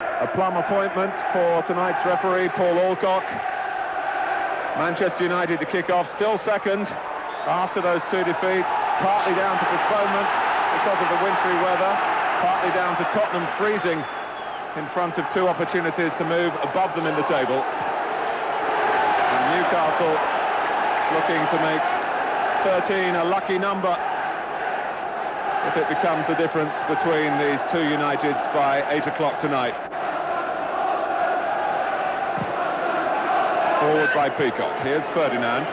A plum appointment for tonight's referee, Paul Alcock. Manchester United to kick off, still second after those two defeats, partly down to postponements because of the wintry weather, partly down to Tottenham freezing in front of two opportunities to move above them in the table. And Newcastle looking to make 13 a lucky number if it becomes the difference between these two Uniteds by 8 o'clock tonight. Forward by Peacock. Here's Ferdinand.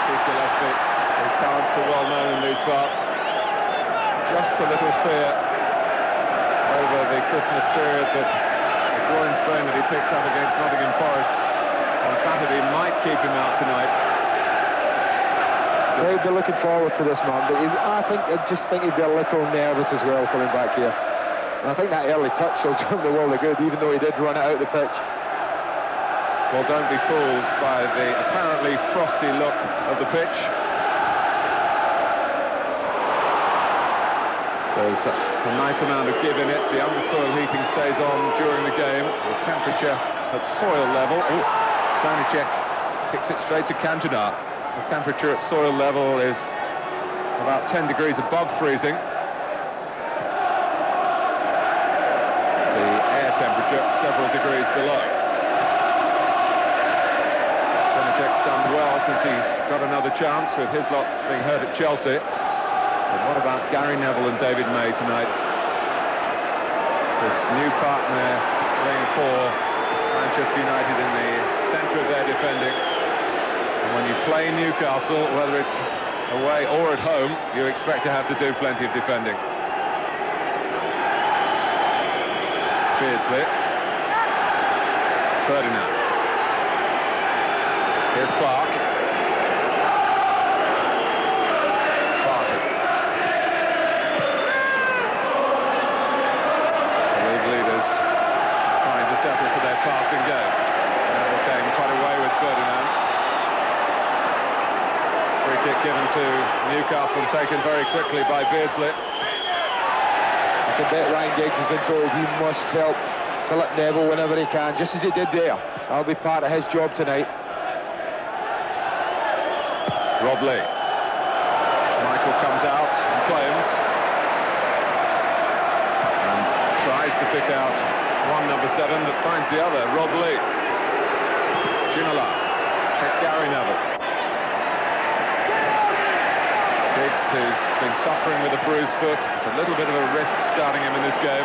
Keith Gillespie, whose talents are well known in these parts. Just a little fear over the Christmas period that the groin sprain that he picked up against Nottingham Forest on Saturday might keep him out tonight. They'll be looking forward to this man, but I just think he'd be a little nervous as well coming back here. And I think that early touch will do him the world of good, even though he did run it out the pitch. Well, don't be fooled by the apparently frosty look of the pitch. There's a nice amount of give in it. The undersoil heating stays on during the game. The temperature at soil level. Oh, Sanicek kicks it straight to Cantona. The temperature at soil level is about 10 degrees above freezing. The air temperature several degrees below. Sanicek's done well since he got another chance with his lot being hurt at Chelsea. But what about Gary Neville and David May tonight? This new partner playing for Manchester United in the centre of their defending. And when you play Newcastle, whether it's away or at home, you expect to have to do plenty of defending. Beardsley. Ferdinand. Here's Clark. Barton. The league leaders trying to settle to their passing game. Neville came quite away with Ferdinand. Free kick given to Newcastle and taken very quickly by Beardsley. I can bet Ryan Giggs has been told he must help Philip Neville whenever he can, just as he did there. That'll be part of his job tonight. Rob Lee. Michael comes out and claims. And tries to pick out one number 7 that finds the other, Rob Lee. Ginola. Gary Neville. Giggs, who's been suffering with a bruised foot. It's a little bit of a risk starting him in this game.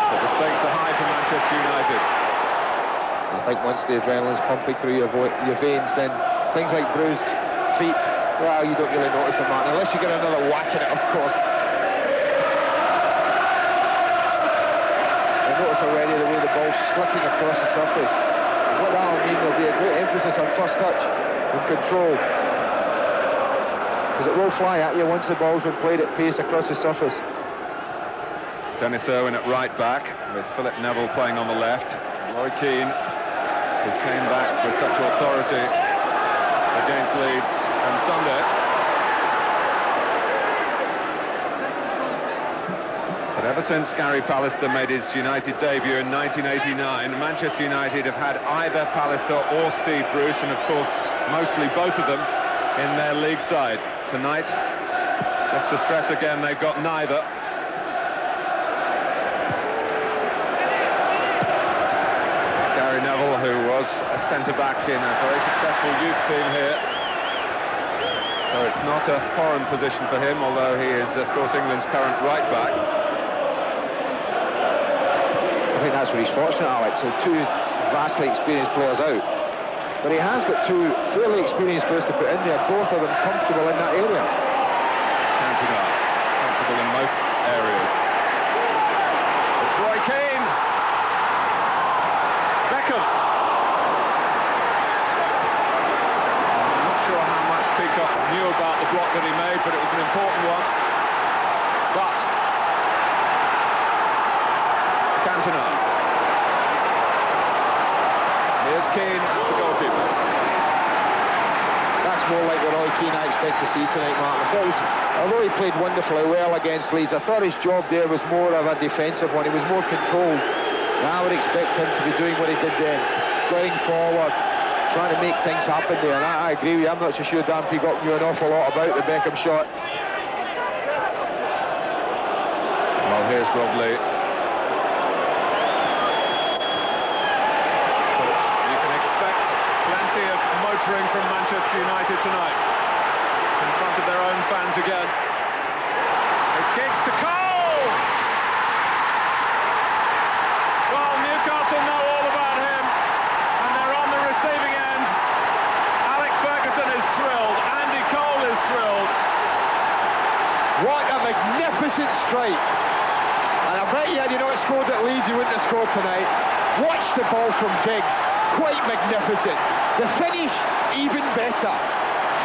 But the stakes are high for Manchester United. I think once the adrenaline's pumping through your veins, then things like bruised feet, well, you don't really notice them, man, unless you get another whack in it, of course. I notice already the way the ball's slicking across the surface. What that'll mean, there'll be a great emphasis on first touch and control. Because it will fly at you once the ball's been played at pace across the surface. Dennis Irwin at right back, with Philip Neville playing on the left. Roy Keane, who came back with such authority against Leeds on Sunday. But ever since Gary Pallister made his United debut in 1989, Manchester United have had either Pallister or Steve Bruce, and of course mostly both of them in their league side. Tonight, just to stress again, they've got neither. Gary Neville, who was a centre-back in a very successful youth team here. So it's not a foreign position for him, although he is, of course, England's current right-back. I think that's where he's fortunate, Alex. So two vastly experienced players out. But he has got two fairly experienced players to put in there, both of them comfortable in that area. Cantona, comfortable in most areas. It's Roy Keane. Beckham. I'm not sure how much Peacock knew about the block that he made, but it was an important one. But Cantona. Here's Keane, the goalkeepers. That's more like the Roy Keane I expected to see tonight, Martin. Although he played wonderfully well against Leeds, I thought his job there was more of a defensive one. He was more controlled. And I would expect him to be doing what he did then, going forward, trying to make things happen there. And I agree with you. I'm not so sure Dan Peacock knew an awful lot about the Beckham shot. Well, here's Rob Lee. You can expect plenty of motoring from Manchester United tonight. In front of their own fans again. It's kicks to Cole! Well, Newcastle know all about him, and they're on the receiving end. Alex Ferguson is thrilled, Andy Cole is thrilled. What a magnificent strike. And I bet you had you not scored at Leeds, you wouldn't have scored tonight. Watch the ball from Giggs, quite magnificent. The finish, even better.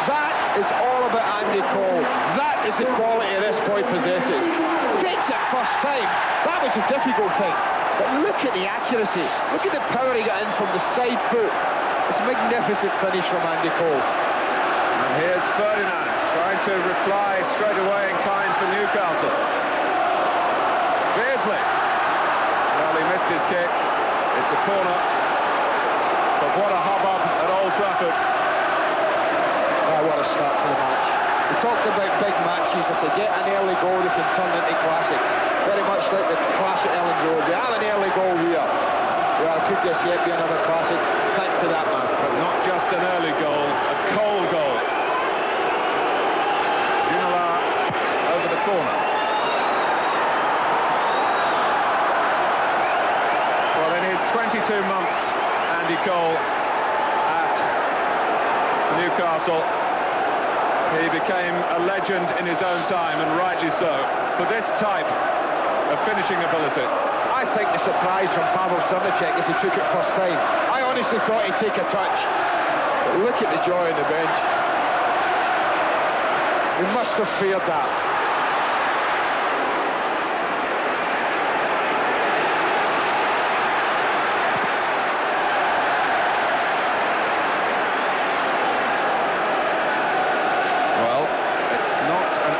That is all about Andy Cole. That is the quality this boy possesses. Gets it first time. That was a difficult thing. But look at the accuracy. Look at the power he got in from the side foot. It's a magnificent finish from Andy Cole. And here's Ferdinand trying to reply straight away in kind for Newcastle. Beardsley. Well, he missed his kick. It's a corner. But what a hubbub at Old Trafford. What a start for the match. We talked about big matches. If they get an early goal, they can turn into classics. Very much like the clash at Ellen Road. We have an early goal here. Well, could this yet be another classic? Thanks to that man. But not just an early goal, a Cole goal. Ginola over the corner. Well, in his 22 months, Andy Cole at Newcastle, he became a legend in his own time, and rightly so, for this type of finishing ability. I think the surprise from Pavel Srnicek as he took it first time. I honestly thought he'd take a touch. But look at the joy on the bench. We must have feared that.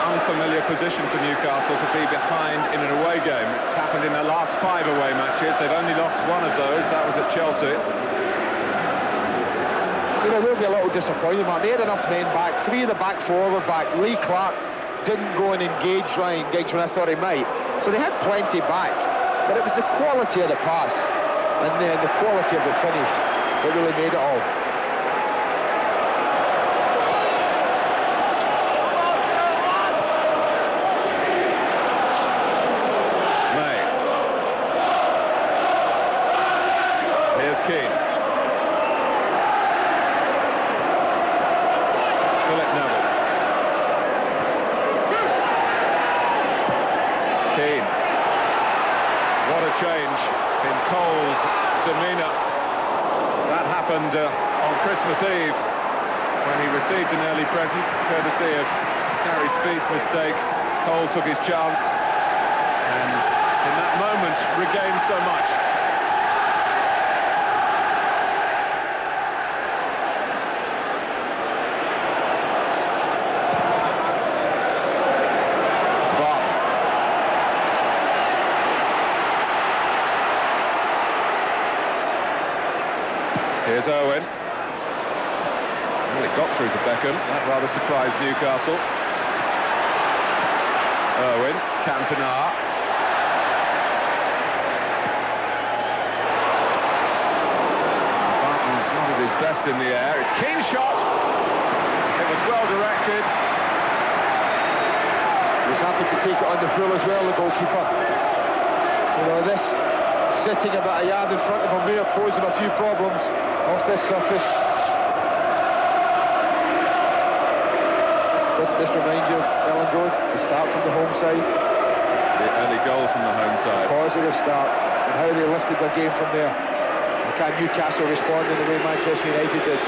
Unfamiliar position for Newcastle to be behind in an away game. It's happened in their last 5 away matches. They've only lost one of those. That was at Chelsea. You know, they'll be a little disappointed, man. They had enough men back. 3 of the back 4 were back. Lee Clark didn't go and engage Ryan Giggs when I thought he might. So they had plenty back. But it was the quality of the pass and then the quality of the finish that really made it all. Keane. Philip Neville. Keane. What a change in Cole's demeanour. That happened on Christmas Eve when he received an early present, courtesy of Gary Speed's mistake. Cole took his chance and in that moment regained so much. Here's Owen. Well, it got through to Beckham. That rather surprised Newcastle. Owen, Cantona. Barton's not at his best in the air. It's Keane's shot. It was well directed. He's happy to take it on the full as well, the goalkeeper. You know, this sitting about a yard in front of him may have posed him a few problems off this surface. Doesn't this remind you of Ellen Road? The start from the home side. The early goal from the home side. Positive start, and how they lifted their game from there. And can Newcastle respond in the way Manchester United did?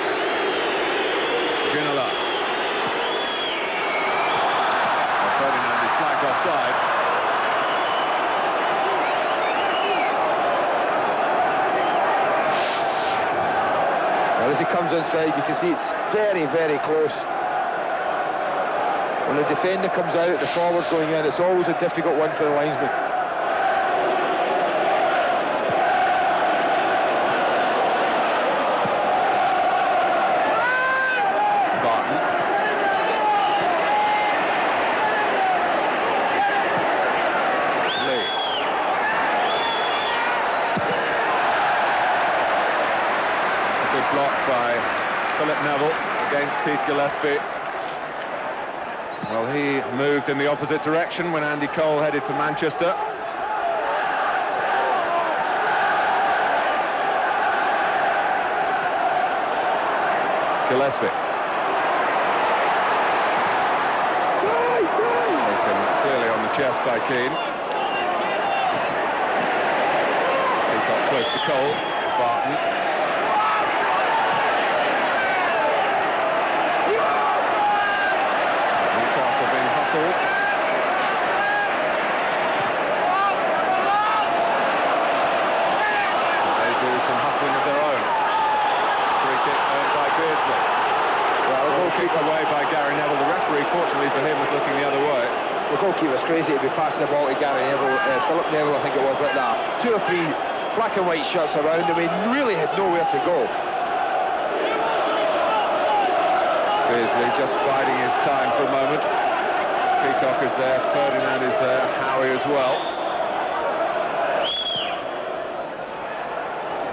Ginola. Ferdinand is flagged offside. As he comes inside, you can see it's very, very close. When the defender comes out, the forward's going in, it's always a difficult one for the linesman. Against Keith Gillespie. Well, he moved in the opposite direction when Andy Cole headed for Manchester. Gillespie. Taken clearly on the chest by Keane. He got close to Cole. Barton. They do some hustling of their own. Free kick earned by Beardsley. Well, goal kicked away by Gary Neville. The referee, fortunately for him, was looking the other way. The goalkeeper's crazy to be passing the ball to Gary Neville. Philip Neville, I think it was, like that. 2 or 3 black and white shots around him. He really had nowhere to go. Beardsley just biding his time for a moment. Peacock is there, Ferdinand is there, Howie as well.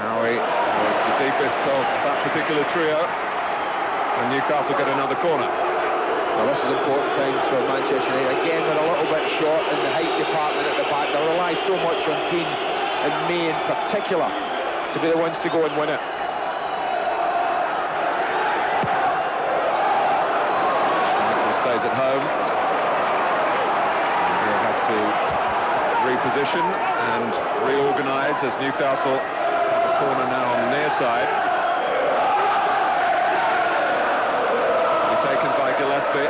Howie was the deepest of that particular trio, and Newcastle get another corner. Well, this is important times for Manchester United. Again, they're a little bit short in the height department at the back. They rely so much on Keane and May in particular to be the ones to go and win it. Michael stays at home. To reposition and reorganise as Newcastle have a corner now on the near side. Be taken by Gillespie.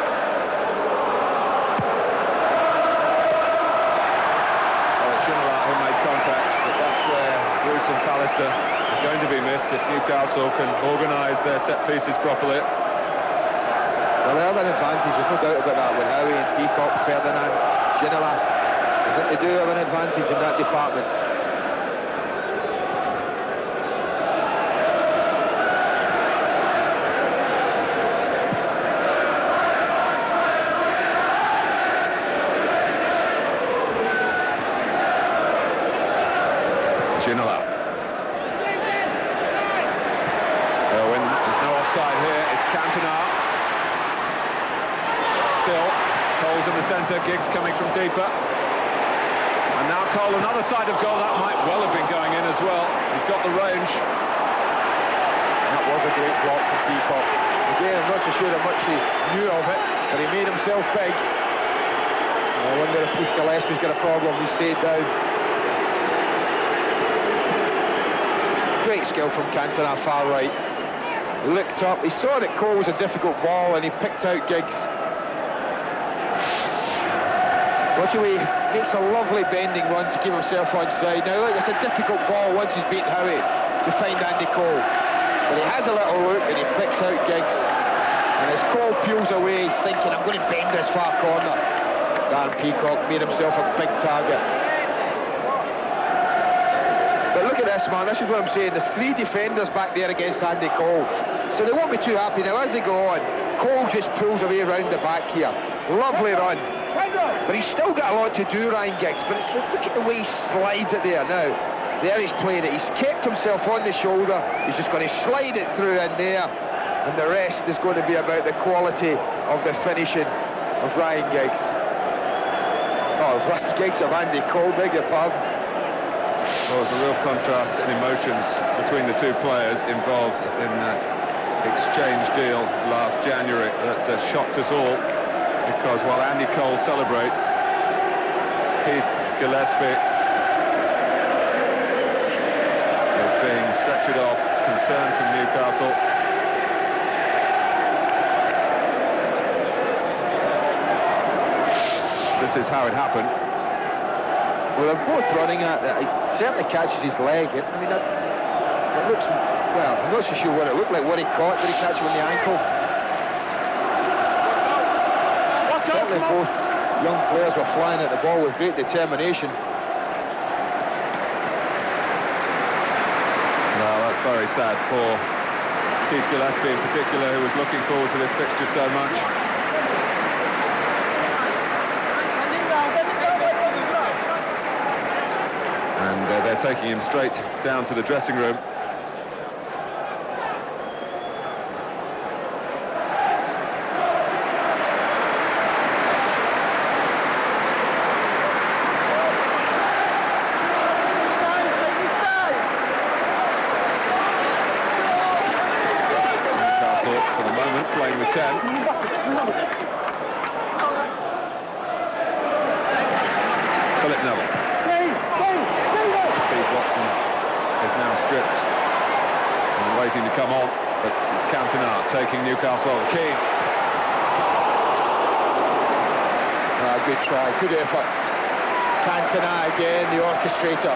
Oh, Ginola who made contact, but that's where Bruce and Pallister are going to be missed if Newcastle can organise their set pieces properly. Well, they have an advantage, there's no doubt about that, with Howie and Peacock, Ferdinand, Ginola. I think they do have an advantage in that department. Ginola. Irwin, there's no offside here, it's Cantona. Still, Cole's in the centre, Giggs coming from deeper. And now Cole, another side of goal, that might well have been going in as well. He's got the range. That was a great block from Peacock. Again, I'm not so sure how much he knew of it, but he made himself big. I wonder if Keith Gillespie's got a problem. He stayed down. Great skill from Cantona, far right. He looked up, he saw that Cole was a difficult ball and he picked out Giggs. Watch away, makes a lovely bending run to keep himself onside. Now look, it's a difficult ball once he's beaten Howie to find Andy Cole. But he has a little look and he picks out Giggs. And as Cole peels away, he's thinking, I'm going to bend this far corner. Dan Peacock made himself a big target. But look at this, man, this is what I'm saying. There's 3 defenders back there against Andy Cole. So they won't be too happy. Now as they go on, Cole just pulls away around the back here. Lovely run. But he's still got a lot to do, Ryan Giggs. But it's, look at the way he slides it there now. There he's played it. He's kept himself on the shoulder. He's just going to slide it through in there. And the rest is going to be about the quality of the finishing of Ryan Giggs. Oh, Ryan Giggs of Andy Cole, beg your pardon. Well, there's a real contrast in emotions between the 2 players involved in that exchange deal last January that shocked us all. Because while Andy Cole celebrates, Keith Gillespie is being stretchered off, concerned from Newcastle. This is how it happened. Well, they're both running at it. He certainly catches his leg. I mean, it looks, well, I'm not so sure what it looked like, what he caught. Did he catch him on the ankle? certainly both young players were flying at the ball with great determination. Well, that's very sad for Keith Gillespie in particular, who was looking forward to this fixture so much. And they're taking him straight down to the dressing room. Playing with 10. Philip Neville. Steve Watson is now stripped and waiting to come on, but it's Cantona taking Newcastle over. Keane. Good try, good effort. Cantona again, the orchestrator,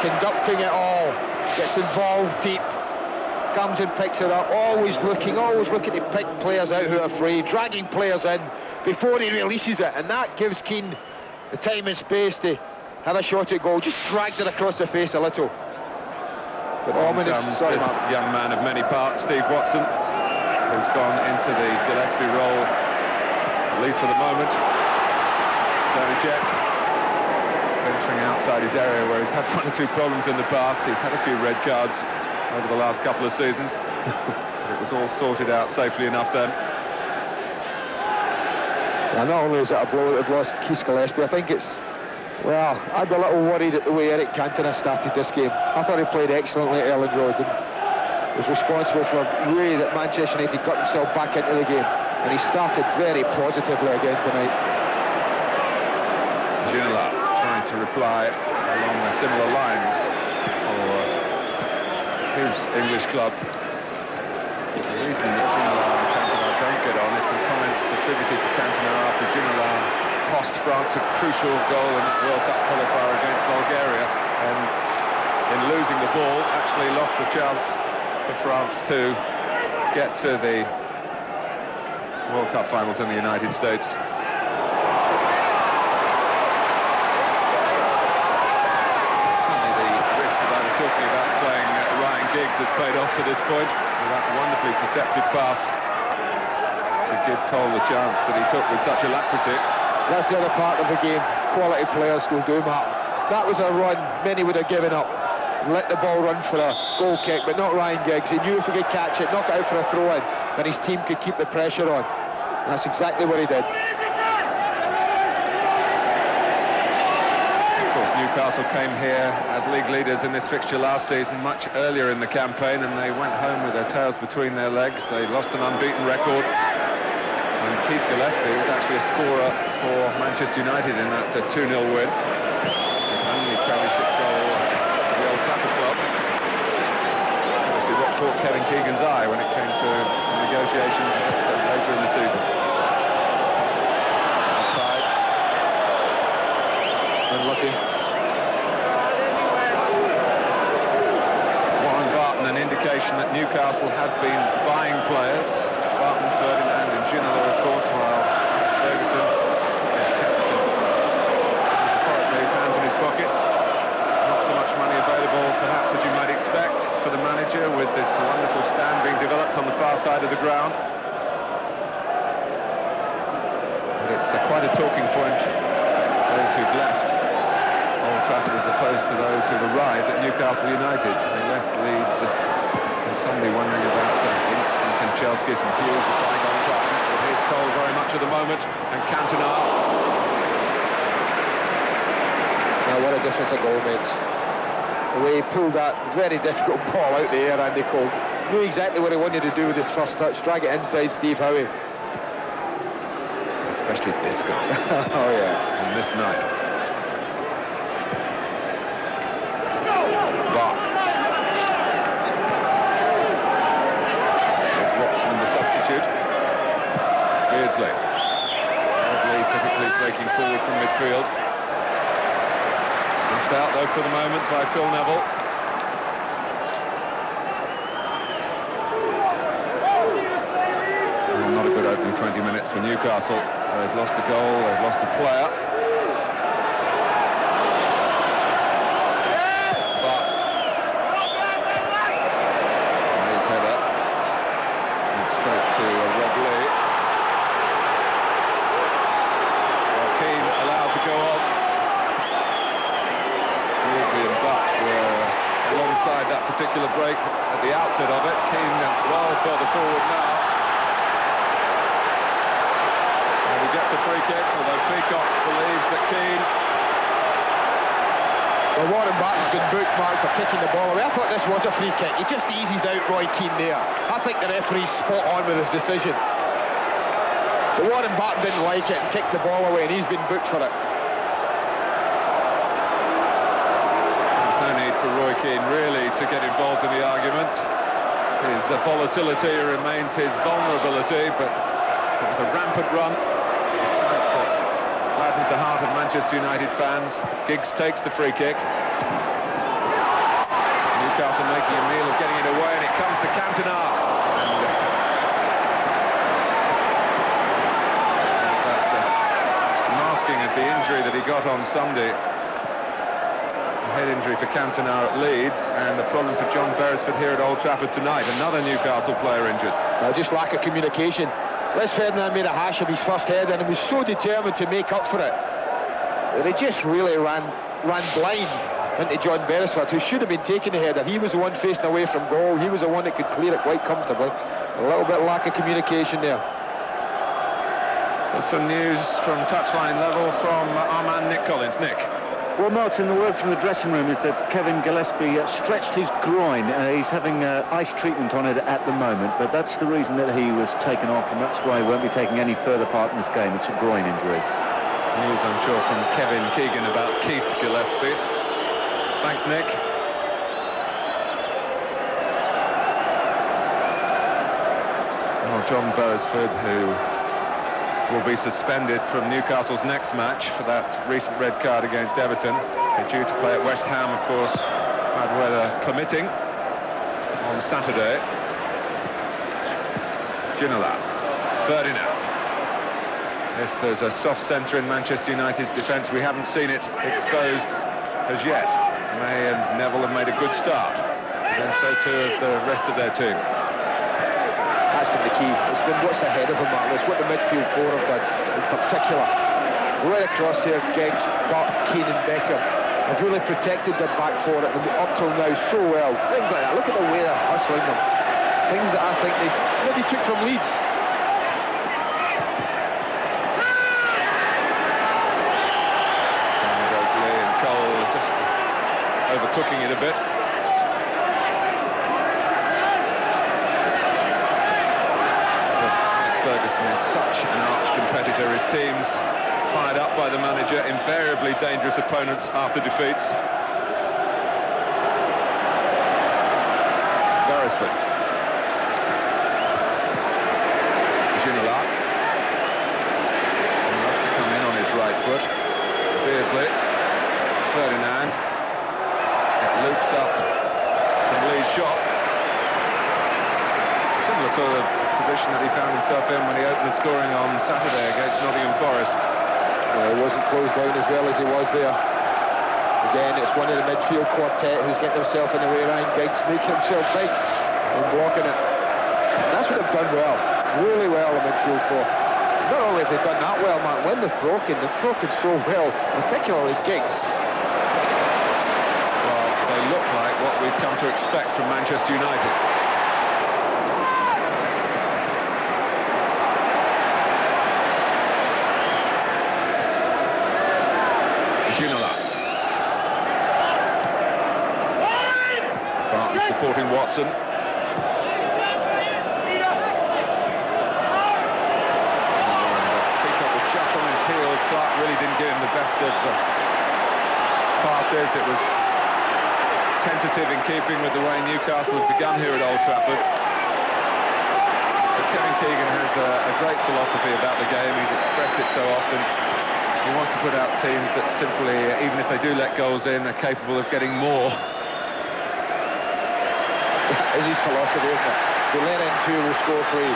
conducting it all, gets involved deep. Comes and picks it up, always looking to pick players out who are free, dragging players in before he releases it, and that gives Keane the time and space to have a shot at goal. Just dragged it across the face a little. But ominous, this young man of many parts, Steve Watson, who's gone into the Gillespie role, at least for the moment. Jack venturing outside his area where he's had 1 or 2 problems in the past. He's had a few red cards over the last couple of seasons. It was all sorted out safely enough then. Well, not only is it a blow that they've lost Keith Gillespie, I think it's, well, I'd be a little worried at the way Eric Cantona started this game. I thought he played excellently at Elland Road and was responsible for the way that Manchester United got himself back into the game, and he started very positively again tonight. Ginola trying to reply along similar lines for his English club. The reason that Ginola and Cantona don't get on is some comments attributed to Cantona after Ginola cost France a crucial goal in World Cup qualifier against Bulgaria, and in losing the ball actually lost the chance for France to get to the World Cup finals in the United States. Has paid off to this point with that wonderfully perceptive pass to give Cole the chance that he took with such alacrity. That's the other part of the game. Quality players will do that. That was a run many would have given up. Let the ball run for a goal kick, but not Ryan Giggs. He knew if he could catch it, knock it out for a throw-in, then his team could keep the pressure on. And that's exactly what he did. Newcastle came here as league leaders in this fixture last season, much earlier in the campaign, and they went home with their tails between their legs. They lost an unbeaten record, and Keith Gillespie was actually a scorer for Manchester United in that 2-0 win. The only Premiership goal for the Old Trafford club. Obviously what caught Kevin Keegan's eye when it came to some negotiations later in the season. Outside. Unlucky. An indication that Newcastle had been buying players. Barton, Ferdinand and Ginola, of course, while Ferguson is kept his hands in his pockets. Not so much money available, perhaps, as you might expect for the manager, with this wonderful stand being developed on the far side of the ground. But it's quite a talking point, those who've left Old Trafford as opposed to those who've arrived at Newcastle United. They left Leeds, and somebody wondering about Ince and Kanchelskis and Hughes of bygone times. But here's Cole very much at the moment, and Cantona. Now what a difference a goal makes. The way he pulled that very difficult ball out the air, Andy Cole. Knew exactly what he wanted to do with his first touch, drag it inside Steve Howe. Especially this goal. Oh yeah. And this night. Typically breaking forward from midfield. Smashed out though for the moment by Phil Neville. Well, not a good opening 20 minutes for Newcastle. They've lost a goal, they've lost a player. But his header went straight to Rob Lee. Keane allowed to go on. Beardsley and Butt were alongside that particular break at the outset of it. Keane well further forward now. And he gets a free kick, although Peacock believes that Keane... Well, Warren Barton's been bookmarked for kicking the ball away. I thought this was a free kick. He just eases out Roy Keane there. I think the referee's spot on with his decision. But Warren Barton didn't like it and kicked the ball away, and he's been booked for it. There's no need for Roy Keane really to get involved in the argument. His volatility remains his vulnerability, but it was a rampant run. A sight that gladdened the heart of Manchester United fans. Giggs takes the free kick. Newcastle making a meal of getting it away, and it comes to Cantona. At the injury that he got on Sunday, a head injury for Cantona at Leeds, and the problem for John Beresford here at Old Trafford tonight. Another Newcastle player injured. Just lack of communication. Les Ferdinand made a hash of his first header and was so determined to make up for it. They just really ran blind into John Beresford, who should have been taking the header. He was the one facing away from goal. He was the one that could clear it quite comfortably. A little bit lack of communication there. There's some news from touchline level from our man Nick Collins. Nick. Well, Martin, the word from the dressing room is that Kevin Gillespie stretched his groin. He's having ice treatment on it at the moment, but that's the reason that he was taken off, and that's why he won't be taking any further part in this game. It's a groin injury. News, I'm sure, from Kevin Keegan about Keith Gillespie. Thanks, Nick. Oh, John Beresford, who will be suspended from Newcastle's next match for that recent red card against Everton. They're due to play at West Ham, of course, bad weather permitting, on Saturday. Ginola, Ferdinand. If there's a soft centre in Manchester United's defence, we haven't seen it exposed as yet. May and Neville have made a good start, and so too have the rest of their team. That's been the key. It's been what's ahead of him, Martin. It's what the midfield four have done in particular. Right across there, Giggs, Butt, Keane and Beckham have really protected their back four up till now so well. Things like that. Look at the way they're hustling them. Things that I think they maybe took from Leeds. And Lee and Cole just overcooking it a bit. Ferguson is such an arch competitor. His team's fired up by the manager, invariably dangerous opponents after defeats. Beresford. Ginola. He loves to come in on his right foot. Beardsley. Ferdinand. It loops up from Lee's shot. Similar sort of position that he found himself in when he opened the scoring on Saturday against Nottingham Forest. Well, he wasn't closed down as well as he was there. Again, it's one of the midfield quartet who's getting himself in the way. Ryan Giggs making himself big and blocking it. And that's what they've done well, really well, the midfield four. Not only have they done that well, Martin, when they've broken so well, particularly Giggs. Well, they look like what we've come to expect from Manchester United. Ginola. Barton supporting Watson. Peacock was just on his heels. Clark really didn't give him the best of passes. It was tentative in keeping with the way Newcastle have begun here at Old Trafford. But Kevin Keegan has a great philosophy about the game. He's expressed it so often. He wants to put out teams that simply, even if they do let goals in, are capable of getting more. It's his philosophy, isn't it? They let in two, we'll score three.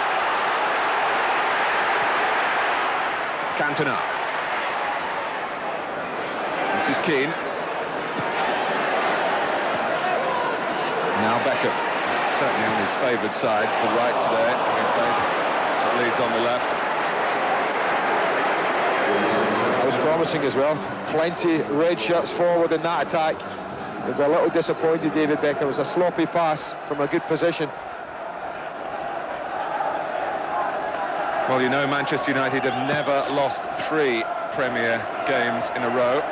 Cantona. This is Keane. Now Beckham. Certainly on his favoured side, the right today. That leads on the left. That was promising as well. Plenty red shirts forward in that attack. He was a little disappointed, David Beckham. It was a sloppy pass from a good position. Well, you know, Manchester United have never lost 3 Premier games in a row.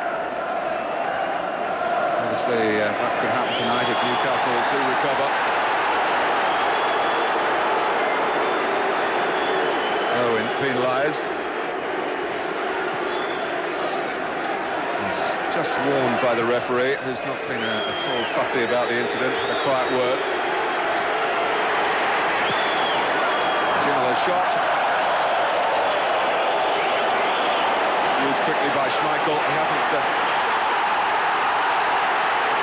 Obviously, that could happen tonight if Newcastle do recover. Owen penalised. He's just warned by the referee, who's not been at all fussy about the incident. A quiet word. Ginola shot. Used quickly by Schmeichel. He hasn't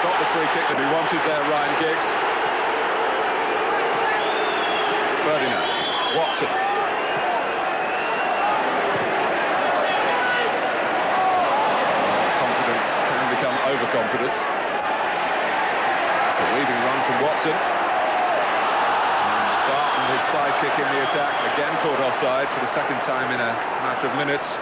got the free kick that he wanted there, Ryan Giggs. Ferdinand, Watson. Confidence can become overconfidence. It's a leading run from Watson. And Barton, his sidekick in the attack, again caught offside for the second time in a matter of minutes.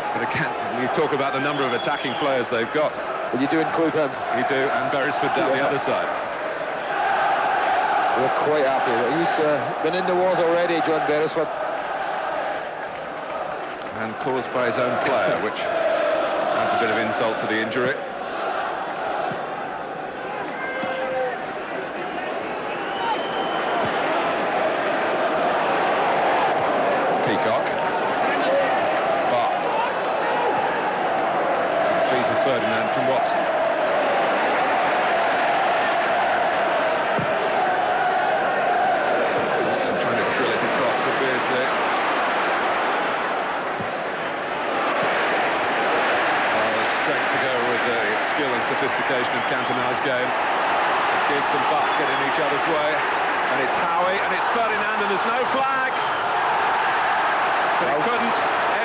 But again, you talk about the number of attacking players they've got. But you do include him. You do, and Beresford down the other side. We're quite happy. He's been in the wars already, John Beresford. And caused by his own player, which adds a bit of insult to the injury. Peacock. Ferdinand from Watson. Watson trying to drill it across for Beardsley. Strength to go with the skill and sophistication of Cantona's game. Giggs and Butt get in each other's way. And it's Howie, and it's Ferdinand, and there's no flag. But he couldn't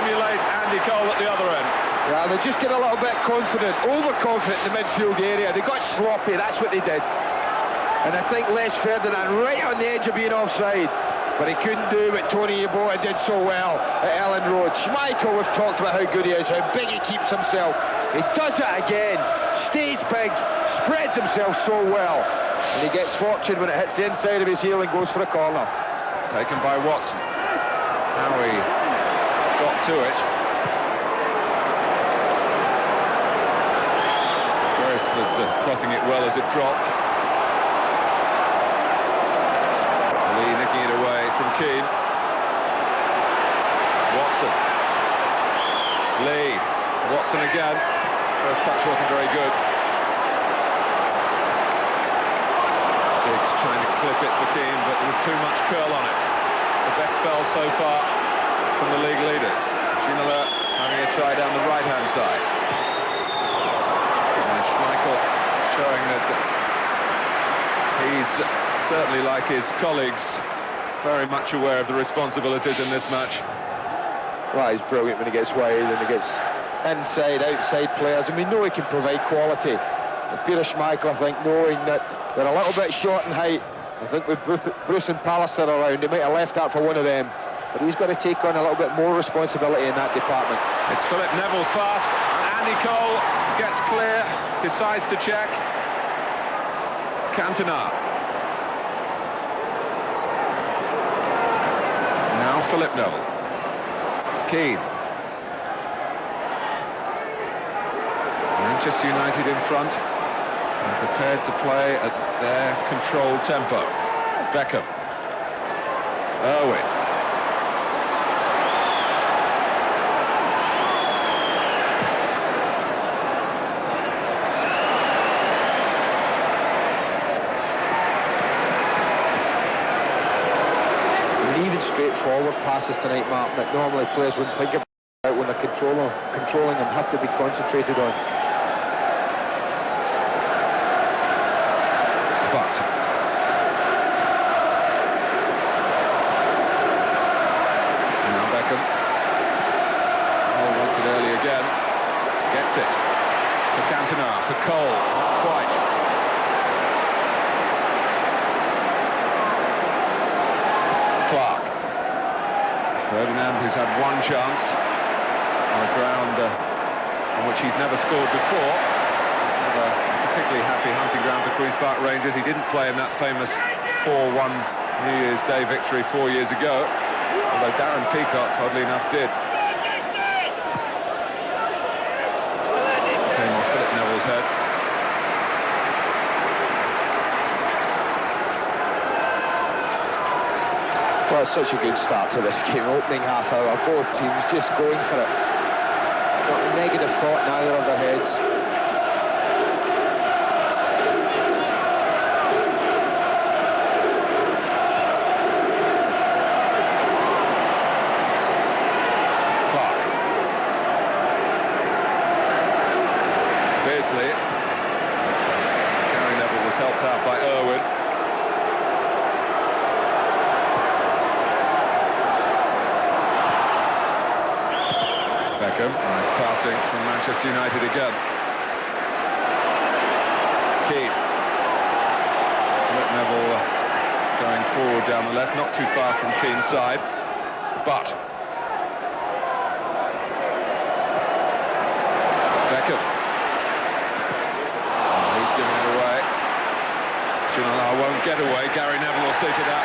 emulate Andy Cole at the other end. Yeah, they just get a little bit confident, overconfident in the midfield area. They got sloppy, that's what they did. And I think Les Ferdinand right on the edge of being offside. But he couldn't do what Tony Yeboah did so well at Ellen Road. Schmeichel, we've talked about how good he is, how big he keeps himself. He does it again, stays big, spreads himself so well. And he gets fortune when it hits the inside of his heel and goes for a corner. Taken by Watson. Now he got to it. Plotting it well as it dropped. Lee nicking it away from Keane. Watson. Lee. Watson again. First touch wasn't very good. Giggs trying to clip it for Keane, but there was too much curl on it. The best spell so far from the league leaders. Ginola having a try down the right-hand side. Schmeichel showing that he's certainly, like his colleagues, very much aware of the responsibilities in this match. Well, he's brilliant when he gets wide and he gets inside, outside players, and we know he can provide quality. And Peter Schmeichel, I think, knowing that they're a little bit short in height, I think with Bruce and Pallister around, he might have left that for one of them. But he's got to take on a little bit more responsibility in that department. It's Philip Neville's pass, and Andy Cole gets clear, decides to check. Cantona. Now Philip Neville. Keane. Manchester United in front and prepared to play at their controlled tempo. Beckham. Owen. Straightforward passes tonight, Martin, that normally players wouldn't think about when they're controlling them, have to be concentrated on. But now Beckham. gets it. For Cantona, for Cole, not quite. Clark. Ferdinand, who's had one chance on a ground on which he's never scored before. He's never a particularly happy hunting ground for Queen's Park Rangers. He didn't play in that famous 4-1 New Year's Day victory 4 years ago, although Darren Peacock, oddly enough, did. Came off Philip Neville's head. Well, it's such a good start to this game. Opening half hour, both teams just going for it. Not a negative thought in either of their heads. Clark. Beardsley. Gary Neville was helped out by Irwin. Nice passing from Manchester United again. Keane. Philip Neville going forward down the left, not too far from Keane's side, but Beckham. Oh, he's giving it away. Ginola won't get away. Gary Neville will suit it out.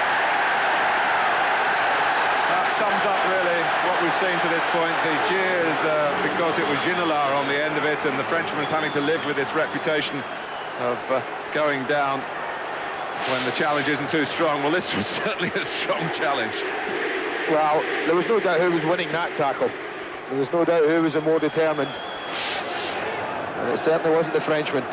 Sums up really what we've seen to this point. The jeers because it was Ginola on the end of it, and the Frenchman's having to live with this reputation of going down when the challenge isn't too strong. Well, this was certainly a strong challenge. Well, there was no doubt who was winning that tackle. There was no doubt who was the more determined. And it certainly wasn't the Frenchman.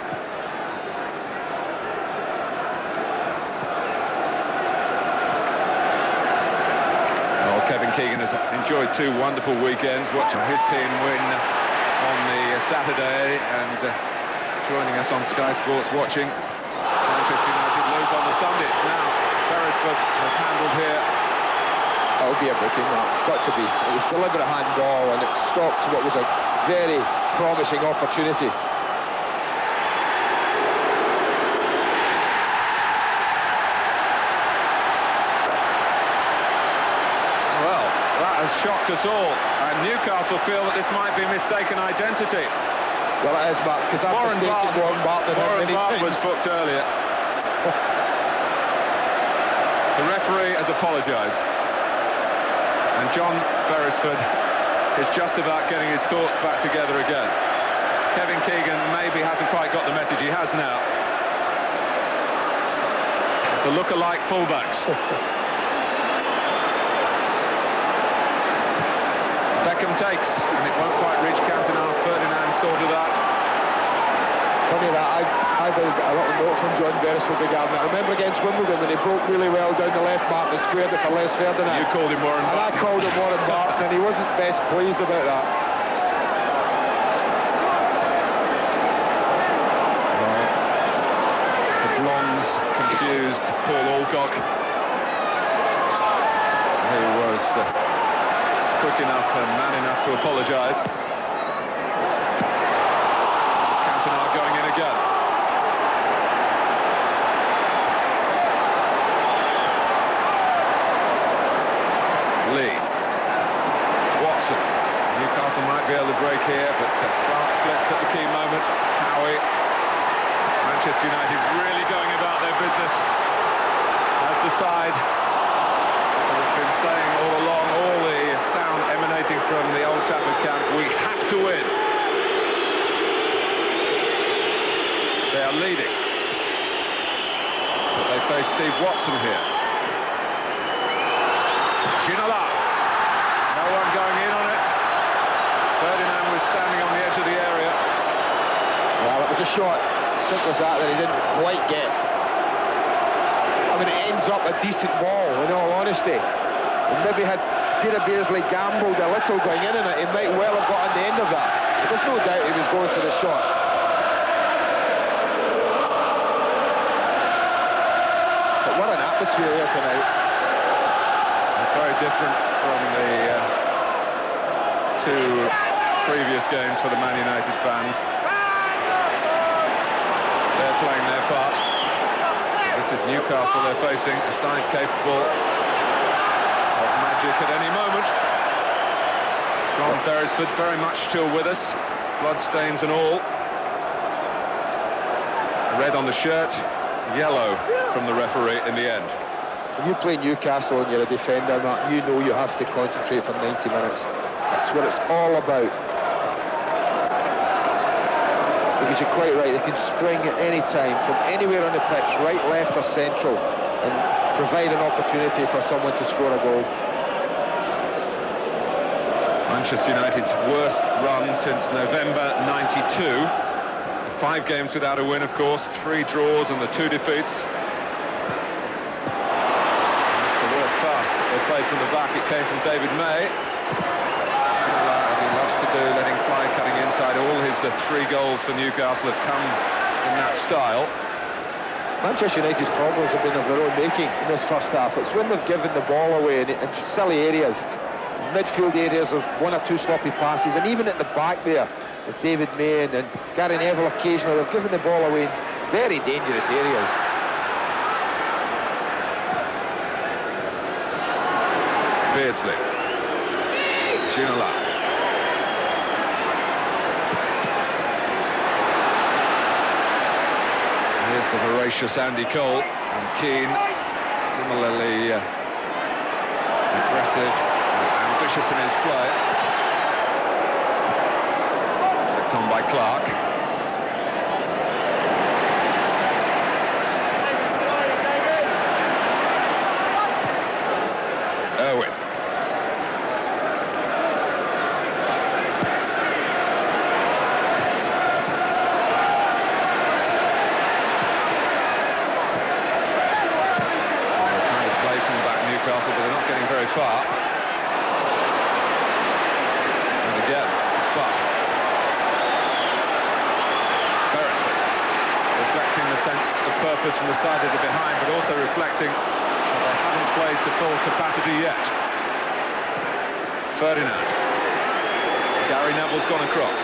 Kevin Keegan has enjoyed two wonderful weekends watching his team win on the Saturday and joining us on Sky Sports watching Manchester United lose on the Sunday. It's now Beresford has handled here. That would be a booking, that. It's got to be. It was deliberate handball and it stopped what was a very promising opportunity. Shocked us all, and Newcastle feel that this might be mistaken identity. Well, it is, Mark, because Warren Bart was booked earlier. The referee has apologised, and John Beresford is just about getting his thoughts back together again. Kevin Keegan maybe hasn't quite got the message. He has now. The look-alike fullbacks. Beckham takes, and it won't quite reach Cantona. Ferdinand sorted that. Funny that, I got a lot of note from John Beresford regarding that. I remember against Wimbledon when he broke really well down the left mark and squared it for Les Ferdinand. You called him Warren Barton. And I called him Warren Barton, and he wasn't best pleased about that. Well, the blondes confused Paul Alcock, who was quick enough and man enough to apologise. Cantona going in again. Lee. Watson. Newcastle might be able to break here, but Clark slipped at the key moment. Howie. Manchester United really going about their business as the side that has been saying all along, all the sound emanating from the Old Trafford camp, we have to win. They are leading, but they face Steve Watson here. Ginola, no one going in on it. Ferdinand was standing on the edge of the area. Well, it was a shot, simple as that he didn't quite get. I mean, it ends up a decent ball, in all honesty. And maybe had Peter Beardsley gambled a little going in on it, he might well have got on the end of that. But there's no doubt he was going for the shot. But what an atmosphere here tonight. It's very different from the two previous games for the Man United fans. Newcastle, they're facing a side capable of magic at any moment. John Beresford very much still with us, bloodstains and all. Red on the shirt, yellow from the referee in the end. When you play Newcastle and you're a defender, Mark, you know you have to concentrate for 90 minutes. That's what it's all about. Because you're quite right, they can spring at any time, from anywhere on the pitch, right, left or central, and provide an opportunity for someone to score a goal. Manchester United's worst run since November '92. 5 games without a win, of course, 3 draws and the 2 defeats. That's the worst pass they played from the back. It came from David May. As he loves to do, letting fly, cutting inside. All his 3 goals for Newcastle have come in that style. Manchester United's problems have been of their own making in this first half. It's when they've given the ball away in silly areas, midfield areas of 1 or 2 sloppy passes, and even at the back there, with David May and Gary Neville occasionally, they've given the ball away in very dangerous areas. Beardsley. Ginola. Here's the voracious Andy Cole, and Keane, similarly aggressive and ambitious in his play. Flicked on by Clark. Irwin. Newcastle, but they're not getting very far. And again, it's Butt. Beresford, reflecting the sense of purpose from the side of the behind, but also reflecting that they haven't played to full capacity yet. Ferdinand. Gary Neville's gone across.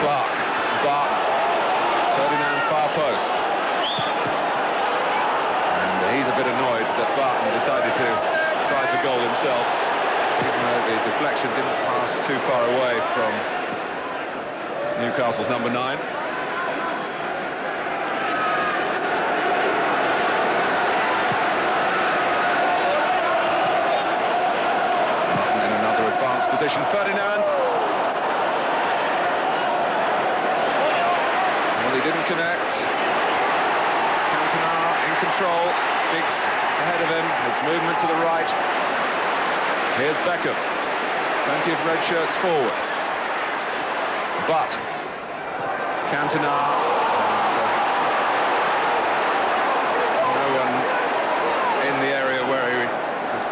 Clark, Barton. Ferdinand, far post. He's a bit annoyed that Barton decided to try the goal himself, even though the deflection didn't pass too far away from Newcastle's number 9. Barton in another advanced position. Ferdinand. Well, he didn't connect. Cantona in control. Giggs ahead of him, his movement to the right. Here's Beckham. Plenty of red shirts forward. But Cantona, no one in the area where he was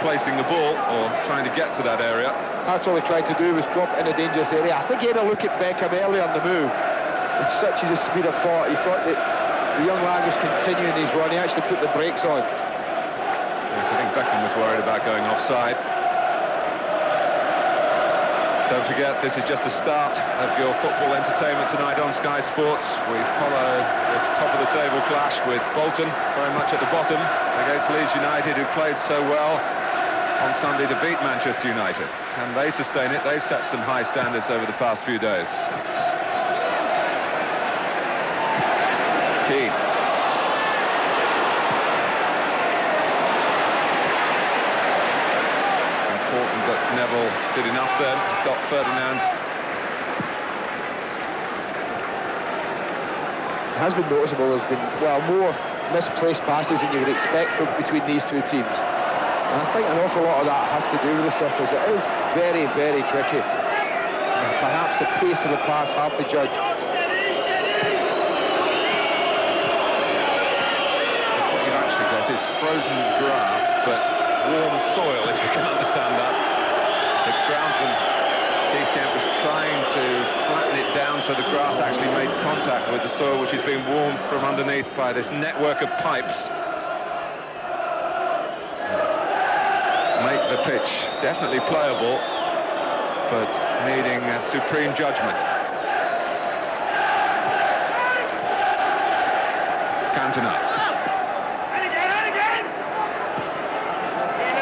placing the ball or trying to get to that area. That's all he tried to do, was drop in a dangerous area. I think he had a look at Beckham early on the move. And such is his speed of thought, he thought that the young lad was continuing his run. He actually put the brakes on. Yes, I think Beckham was worried about going offside. Don't forget, this is just the start of your football entertainment tonight on Sky Sports. We follow this top-of-the-table clash with Bolton very much at the bottom against Leeds United, who played so well on Sunday to beat Manchester United. Can they sustain it? They've set some high standards over the past few days. Keane. It's important that Neville did enough then to stop Ferdinand. It has been noticeable there's been, well, more misplaced passes than you would expect from between these 2 teams. And I think an awful lot of that has to do with the surface. It is very, very tricky. And perhaps the pace of the pass hard to judge. Is frozen grass, but warm soil, if you can understand that. The groundsman, Keith Kemp, was trying to flatten it down so the grass actually made contact with the soil, which is being warmed from underneath by this network of pipes. Make the pitch definitely playable, but needing supreme judgment. Cantona.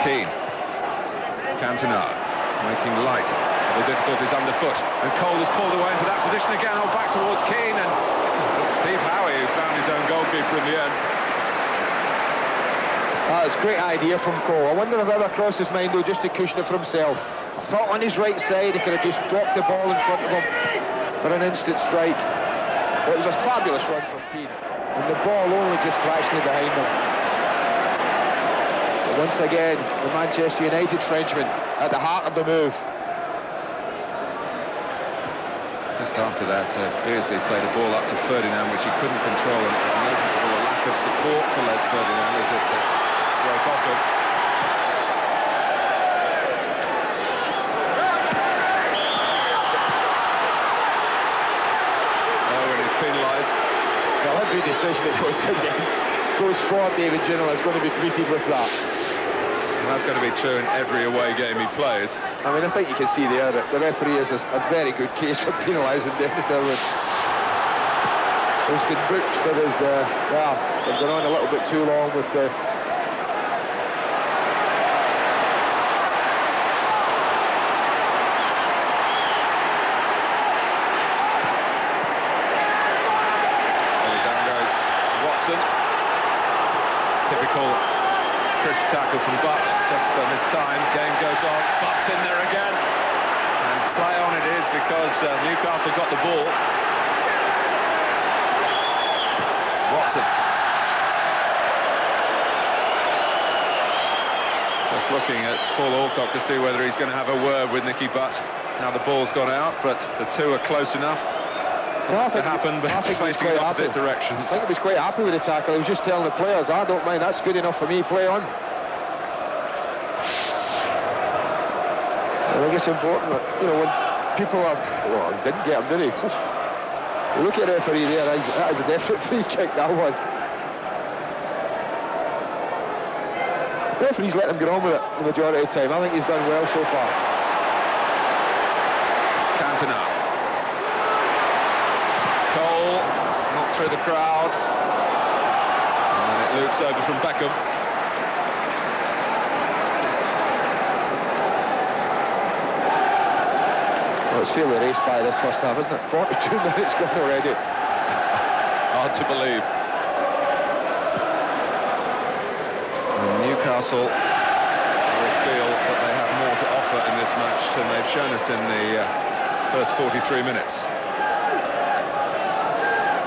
Keane. Cantona making light of the difficulties underfoot. And Cole is pulled away into that position again. Oh, back towards Keane. And Steve Howie, who found his own goalkeeper in the end. That's a great idea from Cole. I wonder if ever crossed his mind, though, just to cushion it for himself. I thought on his right side he could have just dropped the ball in front of him for an instant strike. But it was a fabulous run from Keane, and the ball only just fractionally behind him. But once again, the Manchester United Frenchman at the heart of the move. Just after that, Beardsley played a ball up to Ferdinand, which he couldn't control, and it was noticeable a lack of support for Les Ferdinand as it broke off him. Well, every decision that goes for David Ginola is going to be greeted with that. And that's going to be true in every away game he plays. I mean, I think you can see there that the referee has a very good case for penalising Dennis Irwin. He's been booked for his, well, they've gone on a little bit too long with the... Typical crisp tackle from Butt, just this time. Game goes on, Butt's in there again, and play on it is because Newcastle got the ball. Watson. Just looking at Paul Alcock to see whether he's going to have a word with Nicky Butt. Now the ball's gone out, but the two are close enough. To happen, but facing in opposite directions. I think he was quite happy with the tackle. He was just telling the players, I don't mind, that's good enough for me, play on. I think it's important that, you know, when people are... Oh, didn't get him, did he? Look at the referee there, that is a definite free kick, that one. The referee's let him get on with it the majority of the time. I think he's done well so far. Cantona. Cole, not through the crowd. And then it loops over from Beckham. Well, it's fairly raced by this first half, isn't it? 42 minutes gone already. Hard to believe. And Newcastle will feel that they have more to offer in this match than they've shown us in the first 43 minutes.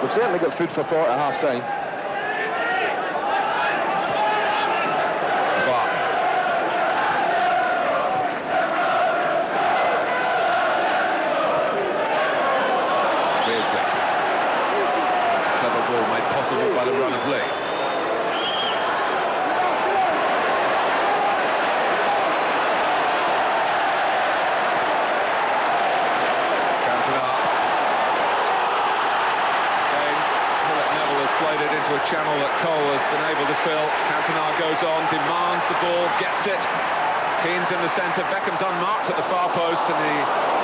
We've certainly got food for thought at half-time. But Beardsley. It's a clever ball made possible by the run of Lee. Into a channel that Cole has been able to fill. Cantona goes on, demands the ball, gets it. Keane's in the centre, Beckham's unmarked at the far post, and he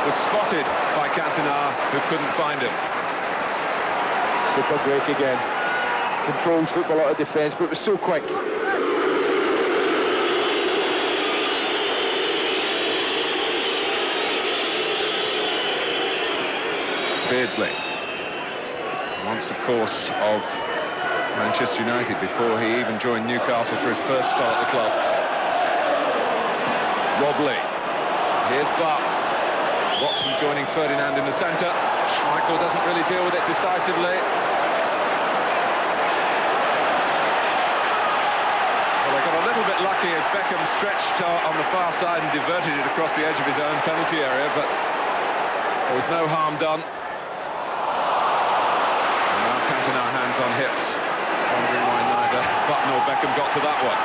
was spotted by Cantona, who couldn't find him. Super break again. Controls football out of defence, but it was so quick. Beardsley. Once, of course, of Manchester United before he even joined Newcastle for his first spell at the club. Rob Lee. Here's Butt. Watson joining Ferdinand in the centre. Schmeichel doesn't really deal with it decisively. Well, they got a little bit lucky as Beckham stretched on the far side and diverted it across the edge of his own penalty area, but there was no harm done. Cantona hands on hips, wondering why neither Butt nor Beckham got to that one.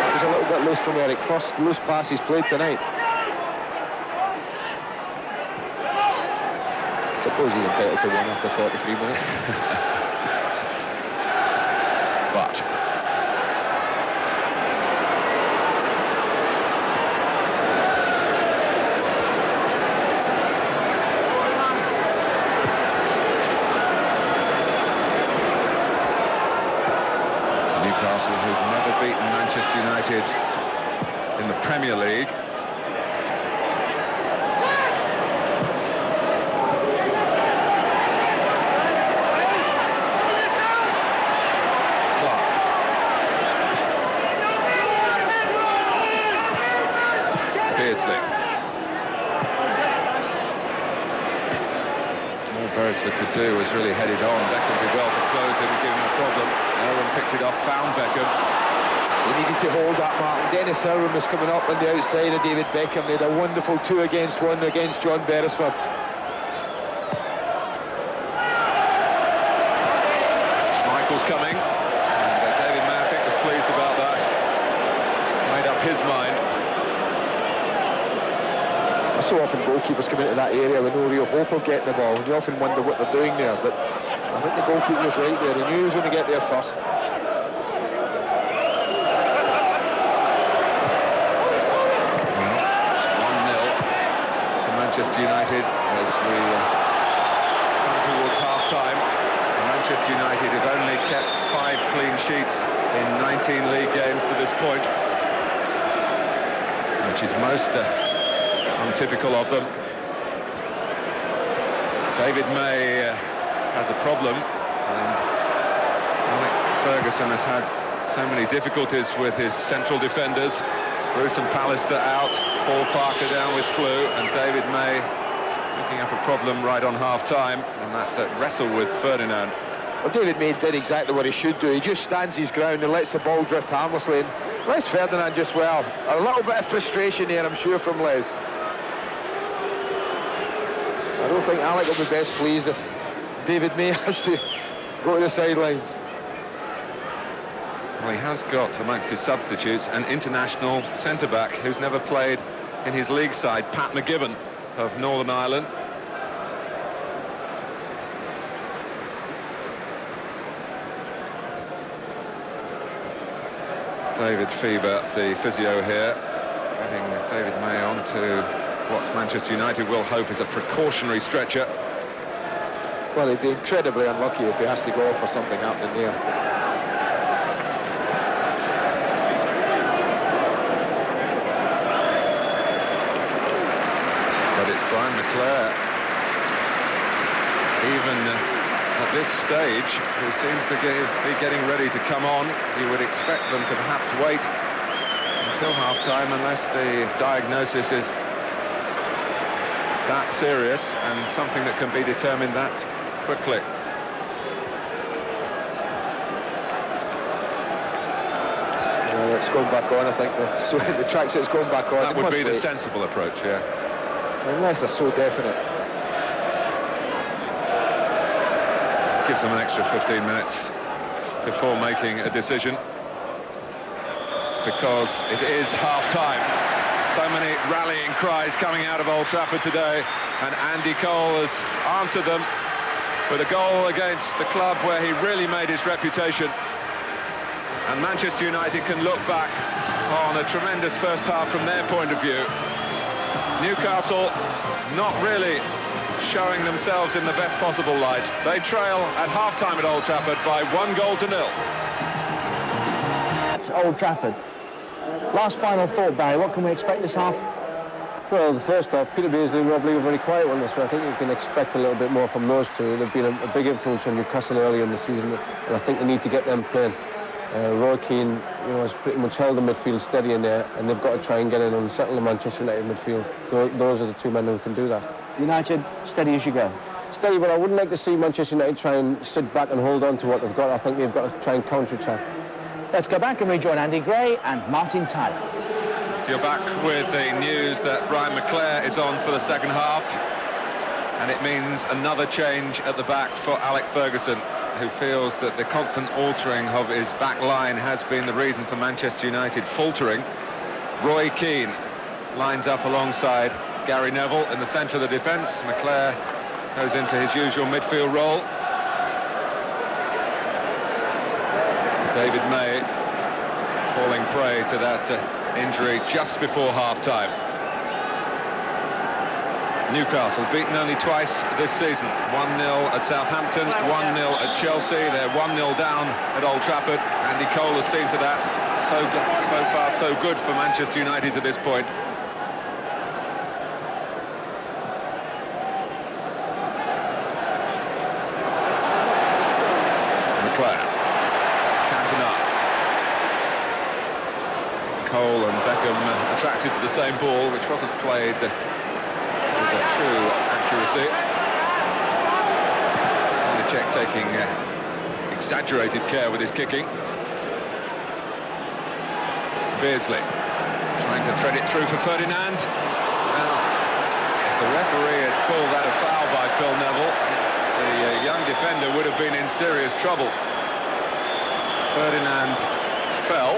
It was a little bit loose from Eric. First loose pass he's played tonight. I suppose he's entitled to one after 43 minutes. But Premier League. Beresford could do was really head it on. Beckham did well to close it and give him a problem. Owen picked it off, found Beckham. He needed to hold that mark. Dennis Irwin was coming up on the outside of David Beckham. They had a wonderful 2-against-1 against John Beresford. Schmeichel's coming. And David May, I think, was pleased about that. Made up his mind. So often goalkeepers come into that area with no real hope of getting the ball. You often wonder what they're doing there, but I think the goalkeeper was right there. He knew he was going to get there first. Well, it's 1-0 to Manchester United as we come towards half-time. Manchester United have only kept 5 clean sheets in 19 league games to this point, which is most untypical of them. David May has a problem, and Alec Ferguson has had so many difficulties with his central defenders. Bruce and Pallister out, Paul Parker down with flu, and David May picking up a problem right on half-time, and that wrestle with Ferdinand. Well, David May did exactly what he should do. He just stands his ground and lets the ball drift harmlessly, and Les Ferdinand just, well, a little bit of frustration there, I'm sure, from Les. I don't think Alec will be best pleased if David May has to go to the sidelines. Well, he has got amongst his substitutes an international centre-back who's never played in his league side, Pat McGibbon of Northern Ireland. David Feber, the physio here, getting David May on to what Manchester United will hope is a precautionary stretcher. Well, he'd be incredibly unlucky if he has to go for something happening there. But it's Brian McClare, even at this stage, who seems to be getting ready to come on. You would expect them to perhaps wait until half-time unless the diagnosis is that serious and something that can be determined that quickly. It's going back on, I think. So the tracksuit's going back on. That would be the sensible approach, yeah. Unless they're so definite. Gives them an extra 15 minutes before making a decision, because it is half-time. So many rallying cries coming out of Old Trafford today, and Andy Cole has answered them with a goal against the club where he really made his reputation. And Manchester United can look back on a tremendous first half from their point of view. Newcastle not really showing themselves in the best possible light. They trail at half-time at Old Trafford by 1-0. At Old Trafford. Last final thought, Barry, what can we expect this half? Well, the first half, Peter Beardsley and Rob Lee were very quiet on this, so I think you can expect a little bit more from those two. They've been a big influence on Newcastle earlier in the season, and I think they need to get them playing. Roy Keane, has pretty much held the midfield steady in there, and they've got to try and get in and settle the Manchester United midfield. Those are the two men who can do that. United, steady as you go. Steady, but I wouldn't like to see Manchester United try and sit back and hold on to what they've got. I think they've got to try and counter-attack. Let's go back and rejoin Andy Gray and Martin Tyler. You're back with the news that Brian McClare is on for the second half, and it means another change at the back for Alec Ferguson, who feels that the constant altering of his back line has been the reason for Manchester United faltering. Roy Keane lines up alongside Gary Neville in the centre of the defence. McClare goes into his usual midfield role. David May falling prey to that injury just before half-time. Newcastle beaten only twice this season. 1-0 at Southampton, 1-0 at Chelsea. They're 1-0 down at Old Trafford. Andy Cole has seen to that. So far, so good for Manchester United to this point. McClare. Cantona. Cole and Beckham attracted to the same ball, which wasn't played with a true accuracy. Czech taking exaggerated care with his kicking. Beardsley trying to thread it through for Ferdinand. Now, if the referee had called that a foul by Phil Neville, the young defender would have been in serious trouble. Ferdinand fell.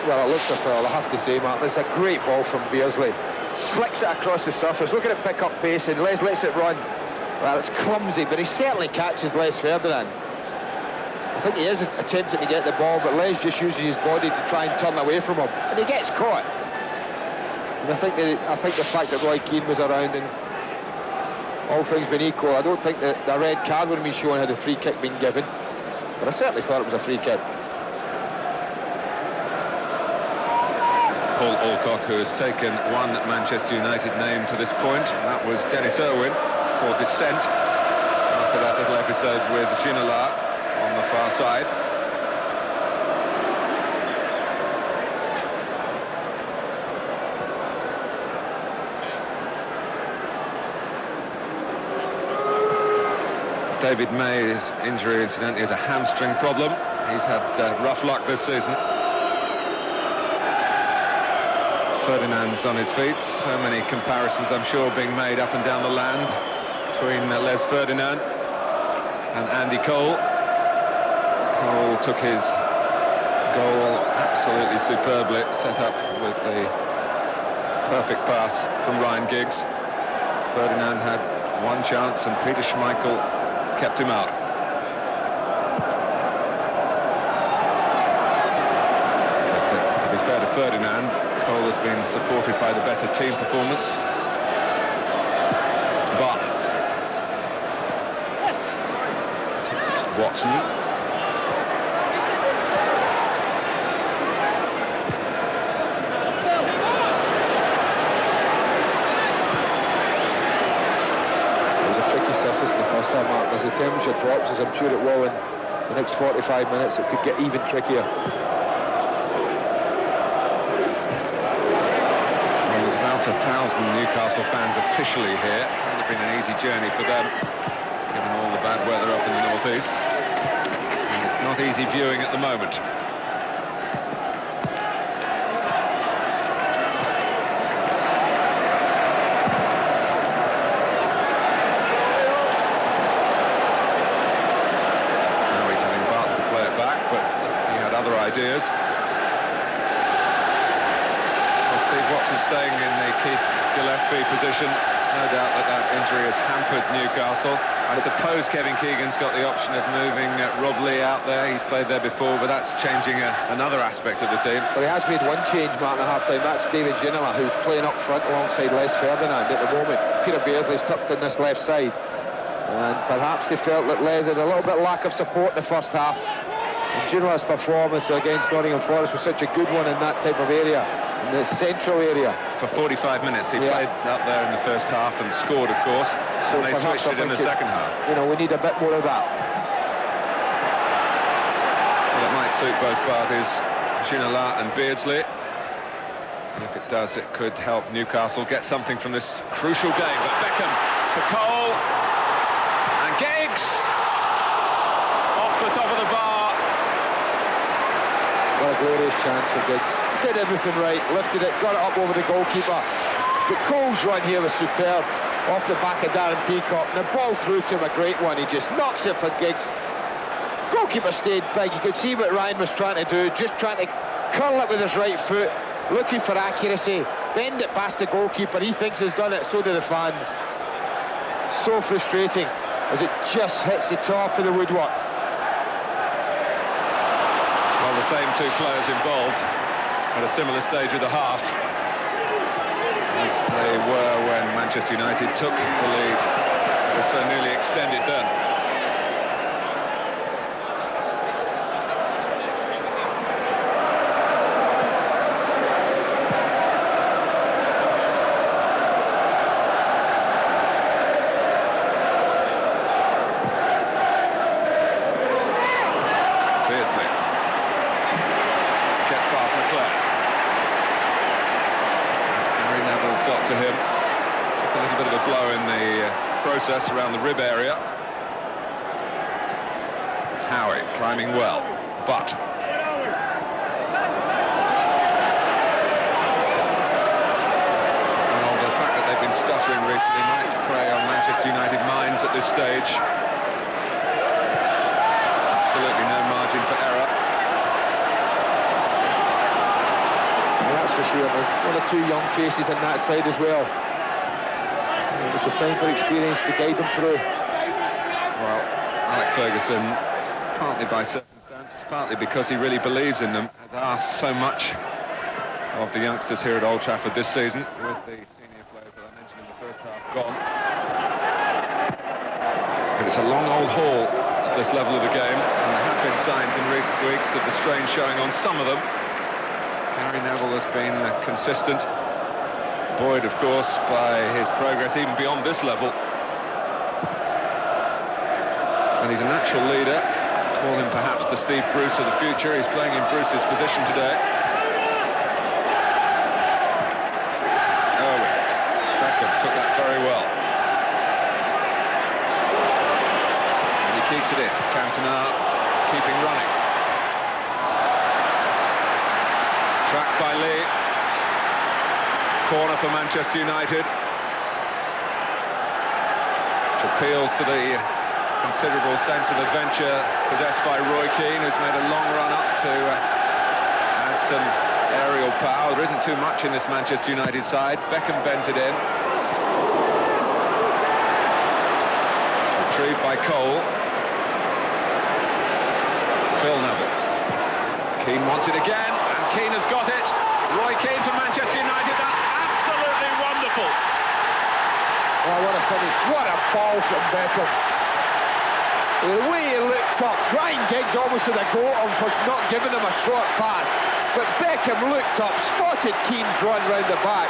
Well, it looks a foul, I have to say, Mark. There's a great ball from Beardsley. Flicks it across the surface. Look at it pick up pace, and Les lets it run. Well, it's clumsy, but he certainly catches Les Ferdinand. I think he is attempting to get the ball, but Les just uses his body to try and turn away from him, and he gets caught. And I think the fact that Roy Keane was around, and all things being equal, I don't think that the red card would have been shown had the free kick been given, but I certainly thought it was a free kick. Paul Alcock, who has taken one Manchester United name to this point, and that was Dennis Irwin for dissent after that little episode with Ginola on the far side. David May's injury, incidentally, is a hamstring problem. He's had rough luck this season. Ferdinand's on his feet. So many comparisons, I'm sure, being made up and down the land between Les Ferdinand and Andy Cole. Cole took his goal absolutely superbly, set up with the perfect pass from Ryan Giggs. Ferdinand had one chance and Peter Schmeichel kept him out. But to be fair to Ferdinand, Cole has been supported by the better team performance. But Watson. It was a tricky surface in the first half, Mark. As the temperature drops, as I'm sure it will in the next 45 minutes, it could get even trickier. Well, there's about 1,000 Newcastle fans officially here. It would have been an easy journey for them, given all the bad weather up in the northeast. And it's not easy viewing at the moment. Now he's having Barton to play it back, but he had other ideas. Well, Steve Watson staying in the Keith Gillespie position. No doubt that injury has hampered Newcastle. I suppose Kevin Keegan's got the option of moving Rob Lee out there. He's played there before, but that's changing another aspect of the team. But he has made one change, Martin, at half-time. That's David Ginola, who's playing up front alongside Les Ferdinand at the moment. Peter Beardsley's tucked in this left side. And perhaps they felt that Les had a little bit lack of support in the first half. And Ginola's performance against Nottingham Forest was such a good one in that type of area, in the central area. For 45 minutes, he played up there in the first half and scored, of course. So and they switched it in the second half. You know, we need a bit more of that. Well, it might suit both parties, Ginola and Beardsley. And if it does, it could help Newcastle get something from this crucial game. But Beckham for Cole. And Giggs! Off the top of the bar. What a glorious chance for Giggs. Did everything right, lifted it, got it up over the goalkeeper. But Cole's run here was superb, off the back of Darren Peacock. And the ball through to him, a great one. He just knocks it for Giggs. Goalkeeper stayed big. You could see what Ryan was trying to do, just trying to curl it with his right foot, looking for accuracy, bend it past the goalkeeper. He thinks he's done it, so do the fans. So frustrating as it just hits the top of the woodwork. Well, the same two players involved at a similar stage of the half as they were when Manchester United took the lead. It was so nearly extended then. got to him. A little bit of a blow in the process around the rib area. Howie climbing well, but well, the fact that they've been stuttering recently might prey on Manchester United minds at this stage. Absolutely no margin for error. Well, that's for sure. There's one or two young faces on that side as well. It's a time for experience to guide them through. Well, Alec Ferguson, partly by circumstance, partly because he really believes in them, has asked so much of the youngsters here at Old Trafford this season, with the senior players that I mentioned in the first half gone. But it's a long old haul at this level of the game, and there have been signs in recent weeks of the strain showing on some of them. Gary Neville has been consistent, buoyed, of course, by his progress even beyond this level. And he's a natural leader. Call him perhaps the Steve Bruce of the future. He's playing in Bruce's position today. Irwin. Beckham took that very well. And he keeps it in. Cantona keeping running. Tracked by Lee. Corner for Manchester United. Which appeals to the considerable sense of adventure possessed by Roy Keane, who's made a long run up to add some aerial power. There isn't too much in this Manchester United side. Beckham bends it in. Retrieved by Cole. Phil Neville. Keane wants it again, and Keane has got it. Roy Keane for Manchester United. That's absolutely wonderful. Oh, what a finish. What a ball from Beckham. The way he looked up, Ryan Giggs almost had a go at him for not giving him a short pass. But Beckham looked up, spotted Keane's run round the back.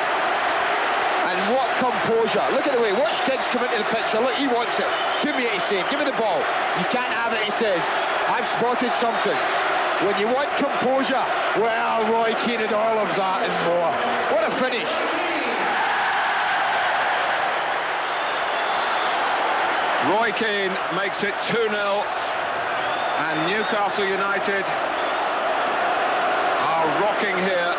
And what composure. Look at the way, watch Giggs come into the picture. Look, he wants it. Give me it, he's saying. Give me the ball. You can't have it, he says. I've spotted something. When you want composure, well, Roy Keane had all of that and more. What a finish. Roy Keane makes it 2-0, and Newcastle United are rocking here,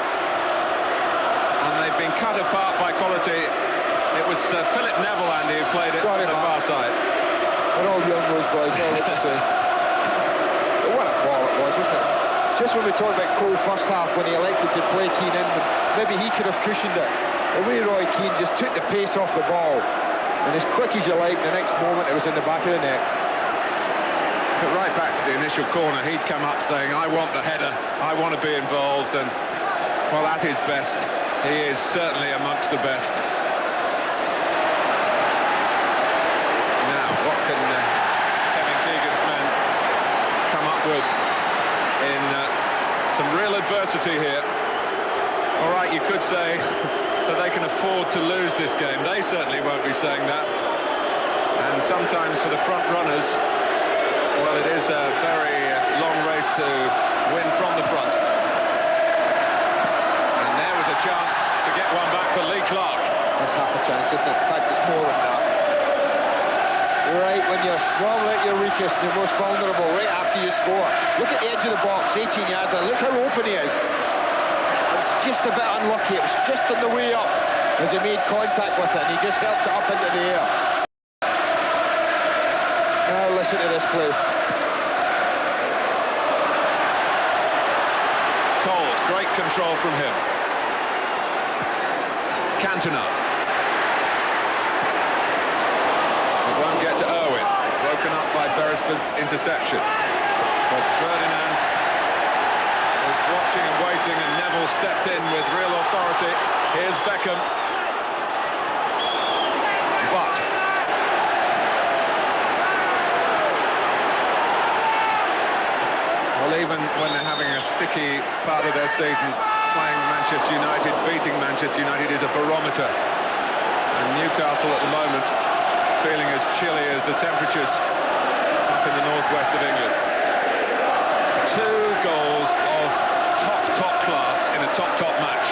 and they've been cut apart by quality. It was Philip Neville, Andy, who played it on the far side. They're all young, those boys, all I can say. But what a ball it was, wasn't it? Just when we talked about Cole first half, when he elected to play Keane in, maybe he could have cushioned it. The way Roy Keane just took the pace off the ball. And as quick as you like, the next moment it was in the back of the net. But right back to the initial corner, he'd come up saying, I want the header, I want to be involved, and, well, at his best, he is certainly amongst the best. Now, what can Kevin Keegan's men come up with in some real adversity here? All right, you could say that they can afford to lose this game. They certainly won't be saying that. And sometimes for the front runners, well, it is a very long race to win from the front. And there was a chance to get one back for Lee Clark. That's half a chance, isn't it? In fact, it's more than that. Right when you're normally at your weakest, you're most vulnerable, right after you score. Look at the edge of the box, 18 yards there. Look how open he is. Just a bit unlucky, it was just on the way up as he made contact with it, and he just helped it up into the air. Now listen to this place. Cole, great control from him. Cantona. It won't get to Irwin, broken up by Beresford's interception. But Ferdinand was watching and waiting, and Neville stepped in with real authority. Here's Beckham. But well, even when they're having a sticky part of their season, playing Manchester United, beating Manchester United is a barometer. And Newcastle at the moment feeling as chilly as the temperatures up in the northwest of England. 2 goals of top class in a top match.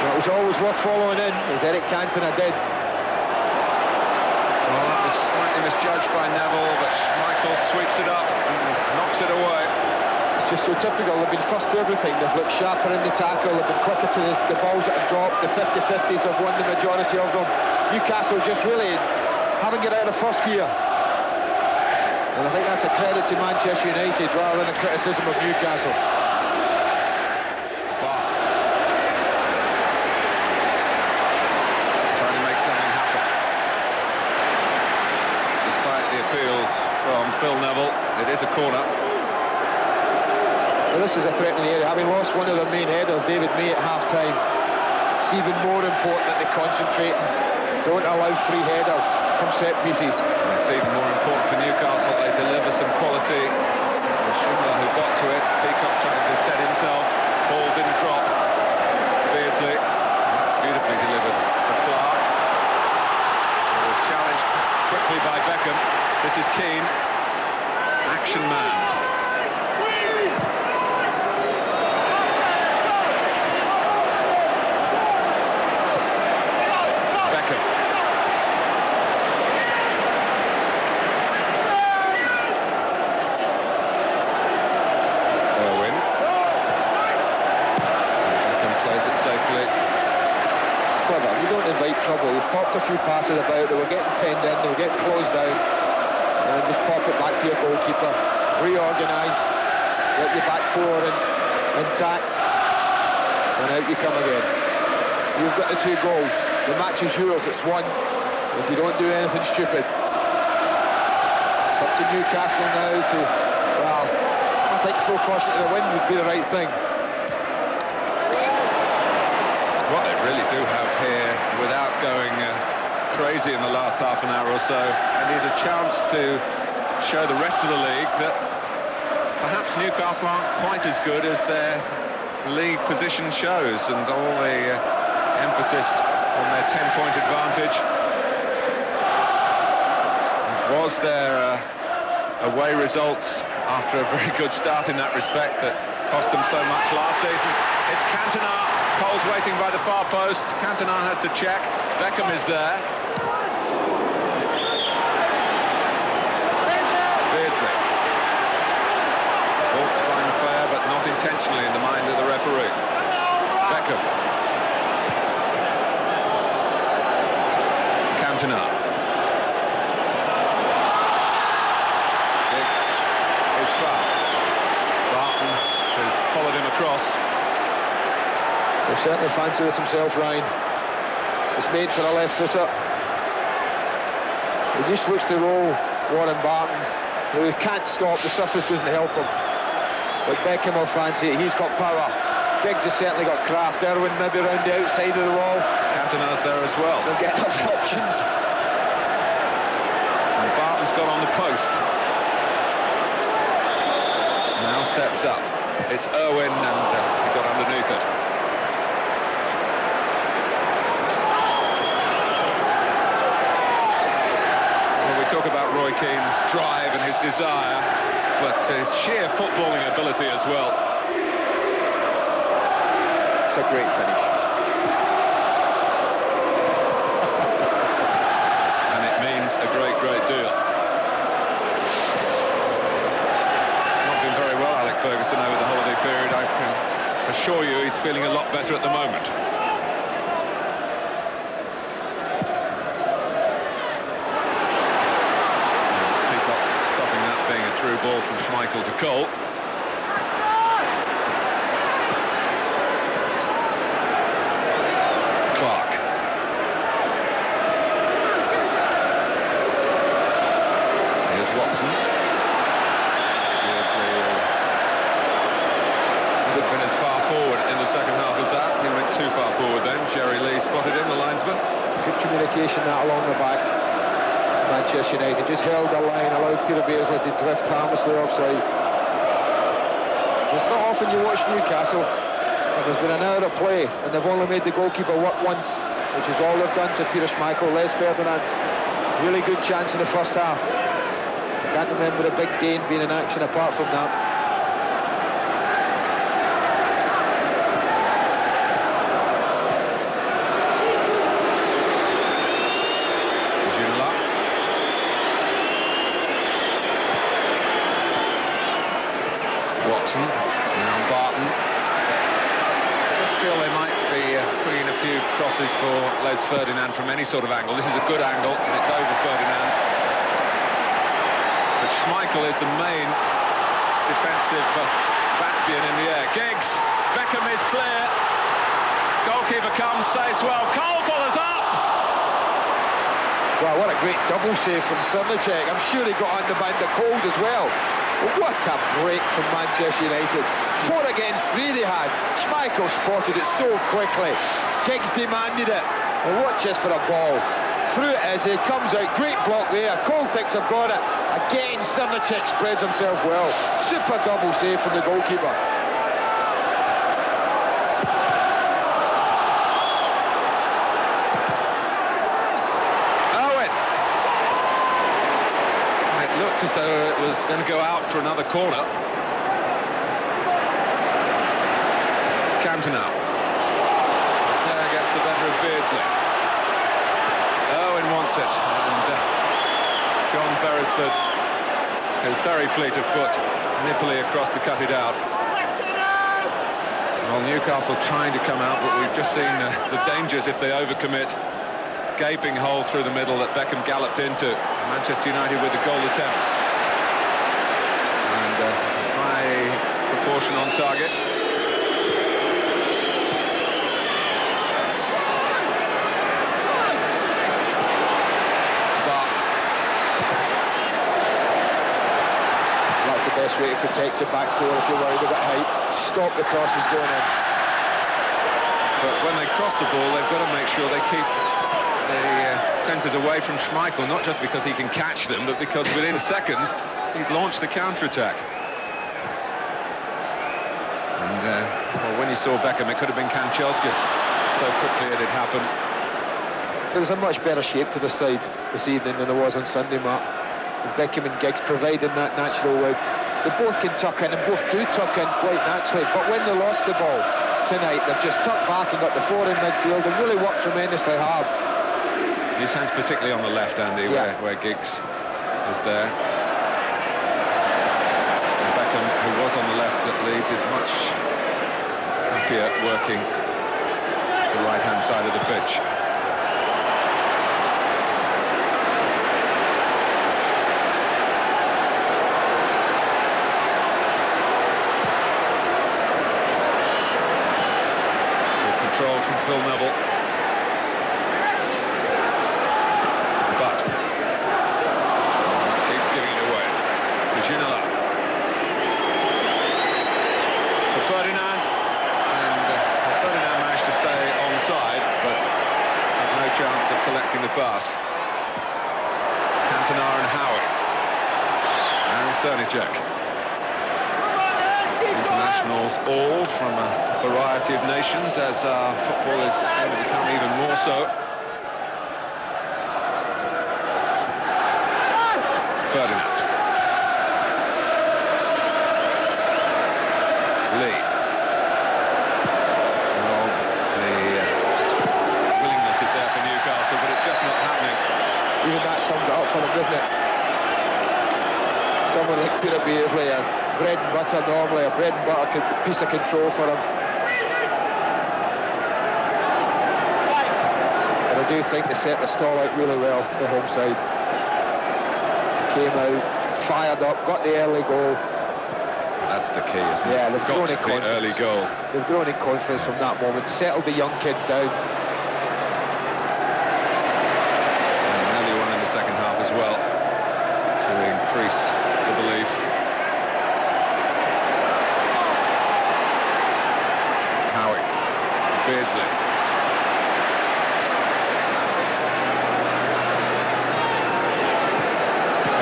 Well, it was always worth following in, as Eric Cantona did. Well, that was slightly misjudged by Neville, but Schmeichel sweeps it up and knocks it away. It's just so typical. They've been first to everything. They've looked sharper in the tackle. They've been quicker to the balls that have dropped. The 50-50s have won the majority of them. Newcastle just really haven't got out of first gear. And I think that's a credit to Manchester United rather than a criticism of Newcastle. Trying to make something happen. Despite the appeals from Phil Neville, it is a corner. Well, this is a threat in the area. Having lost one of their main headers, David May, at half-time, it's even more important that they concentrate and don't allow free headers from set pieces. And it's even more important for Newcastle they deliver some quality. Schindler who got to it, Peacock trying to set himself, ball didn't drop. Beardsley, that's beautifully delivered for Clark. It was challenged quickly by Beckham. This is Keane, action man. Trouble. You've popped a few passes about, they were getting penned in, they were getting closed down, and then just pop it back to your goalkeeper, reorganise, get your back four intact, and out you come again. You've got the 2 goals, the match is yours, it's won, if you don't do anything stupid. It's up to Newcastle now to, well, I think full caution to the win would be the right thing. What they really do have here, without going crazy in the last half an hour or so, and is a chance to show the rest of the league that perhaps Newcastle aren't quite as good as their league position shows, and all the emphasis on their 10-point advantage. Was there away results after a very good start in that respect that cost them so much last season? It's Cantona. Cole's waiting by the far post. Cantona has to check. Beckham is there. Beardsley. Ball to find fair, but not intentionally in the mind of the referee. Beckham. Cantona. It's fouled. Barton has followed him across. He certainly fancy this himself, Ryan. It's made for a left footer. He just looks to roll Warren Barton, who can't stop, the surface doesn't help him. But Beckham will fancy it, he's got power. Giggs has certainly got craft. Irwin maybe round the outside of the wall. Cantona's there as well. They'll get enough options. And Barton's got on the post. Now steps up. It's Irwin and he got underneath it. Talk about Roy Keane's drive and his desire, but his sheer footballing ability as well. It's a great finish. And it means a great, great deal. Not been very well, Alec Ferguson, over the holiday period. I can assure you he's feeling a lot better at the moment. Through ball from Schmeichel to Cole. Clark. Here's Watson. Hasn't been as far forward in the second half as that. He went too far forward then. Jerry Lee spotted him, the linesman. Good communication that along the back. Manchester United just held the line, allowed Peter Beardsley to drift harmlessly offside. It's not often you watch Newcastle, and there's been an hour of play, and they've only made the goalkeeper work once, which is all they've done to Peter Schmeichel. Les Ferdinand, really good chance in the first half. I can't remember a big Dane being in action apart from that. crosses for Les Ferdinand from any sort of angle. This is a good angle, and it's over Ferdinand. But Schmeichel is the main defensive bastion in the air. Giggs, Beckham is clear. Goalkeeper comes, saves well. Cole follows up. Wow, what a great double save from Srnicek. I'm sure he got under behind the Coles as well. What a break from Manchester United. 4 against 3 they had. Schmeichel spotted it so quickly. Giggs demanded it. And watch this for a ball. Through it as he comes out. Great block there. Cole thinks I've got it. Again, Srnicek spreads himself well. Super double save from the goalkeeper. As though it was going to go out for another corner. Cantona. There gets the better of Beardsley. Owen wants it, and John Beresford is very fleet of foot, nippily across to cut it out. Well, Newcastle trying to come out, but we've just seen the dangers if they overcommit. Gaping hole through the middle that Beckham galloped into. Manchester United with the goal attempts. And high proportion on target. But that's the best way to protect your back four if you're worried about height. Stop the crosses going in. But when they cross the ball, they've got to make sure they keep the centres away from Schmeichel, not just because he can catch them, but because within seconds he's launched the counter-attack. And well, when you saw Beckham, it could have been Kanchelskis. So quickly it had happened. There's a much better shape to the side this evening than there was on Sunday, Mark. And Beckham and Giggs providing that natural width. They both can tuck in, and both do tuck in quite naturally, but when they lost the ball tonight, they've just tucked back and got the four in midfield and really worked tremendously hard. His hands particularly on the left, Andy, yeah, where Giggs is there. And Beckham, who was on the left at Leeds, is much happier working the right-hand side of the pitch. Good control from Phil Neville. Ferdinand, and Ferdinand managed to stay onside, but had no chance of collecting the pass. Cantona and Howard, and Srnicek. Internationals all from a variety of nations, as football is going to become even more so. Ferdinand. Lee. Well, the willingness is there for Newcastle, but it's just not happening. Even that summed it up for them, doesn't it? Someone like Peter Beardsley, a bread and butter normally, a bread and butter piece of control for him. And I do think they set the stall out really well, the home side. Came out, fired up, got the early goal. That's the key, isn't it? Yeah, they've grown in confidence. The early goal. They've grown in confidence from that moment, settled the young kids down. And nearly one in the second half as well, to increase the belief. Howitt, Beardsley.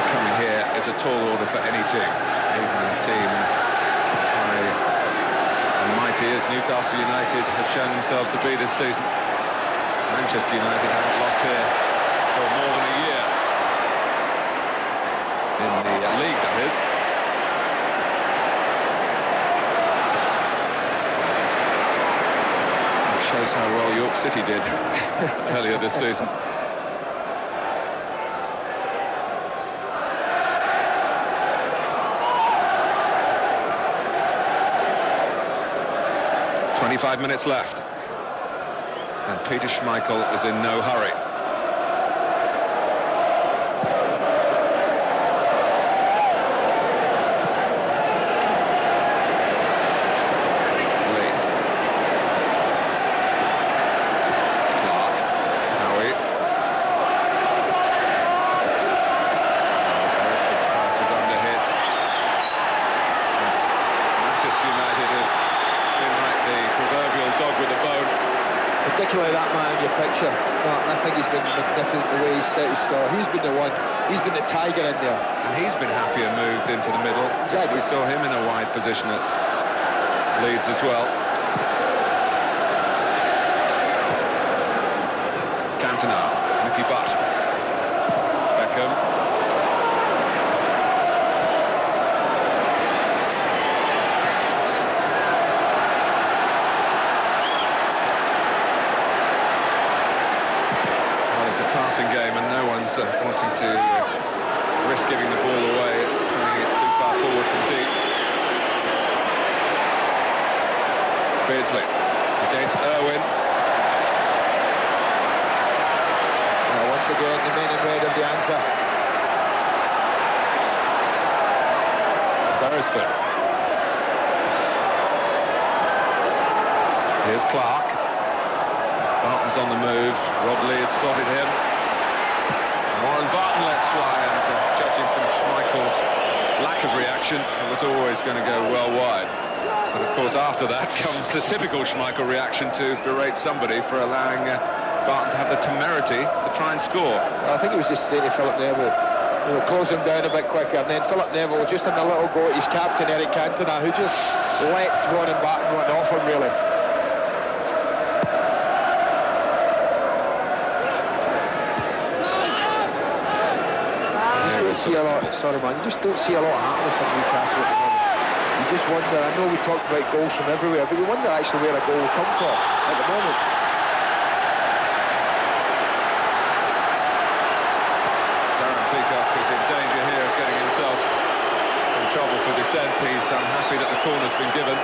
Coming here is a tall order for any team, even a team as high and mighty as Newcastle United have shown themselves to be this season. Manchester United haven't lost here for more than a year. In the league, that is. It shows how well York City did earlier this season. 25 minutes left. and Peter Schmeichel is in no hurry. Particularly that man in your picture, Martin, I think he's been magnificent the way he's set his stall. He's been the one, he's been the tiger in there. And he's been happier moved into the middle. Exactly. We saw him in a wide position at Leeds as well. Cantona, Nicky Butt, Beckham. Game, and no one's wanting to risk giving the ball away, putting it too far forward from deep. Beardsley against Irwin. Now once again, the men in red of the answer. Beresford. Here's Clark. Barton's on the move. Rod Lee has spotted him. Warren Barton lets fly, and judging from Schmeichel's lack of reaction, it was always going to go well wide. But of course, after that comes the typical Schmeichel reaction to berate somebody for allowing Barton to have the temerity to try and score. I think it was just saying to Philip Neville, close him down a bit quicker, and then Philip Neville just having a little go at his captain, Eric Cantona, who just let Warren Barton run off him, really. See a lot, sorry man, you just don't see a lot happening from Newcastle at the moment. You just wonder, I know we talked about goals from everywhere, but you wonder actually where a goal will come from at the moment. Darren Peacock is in danger here of getting himself in trouble for dissent. He's unhappy that the corner's been given.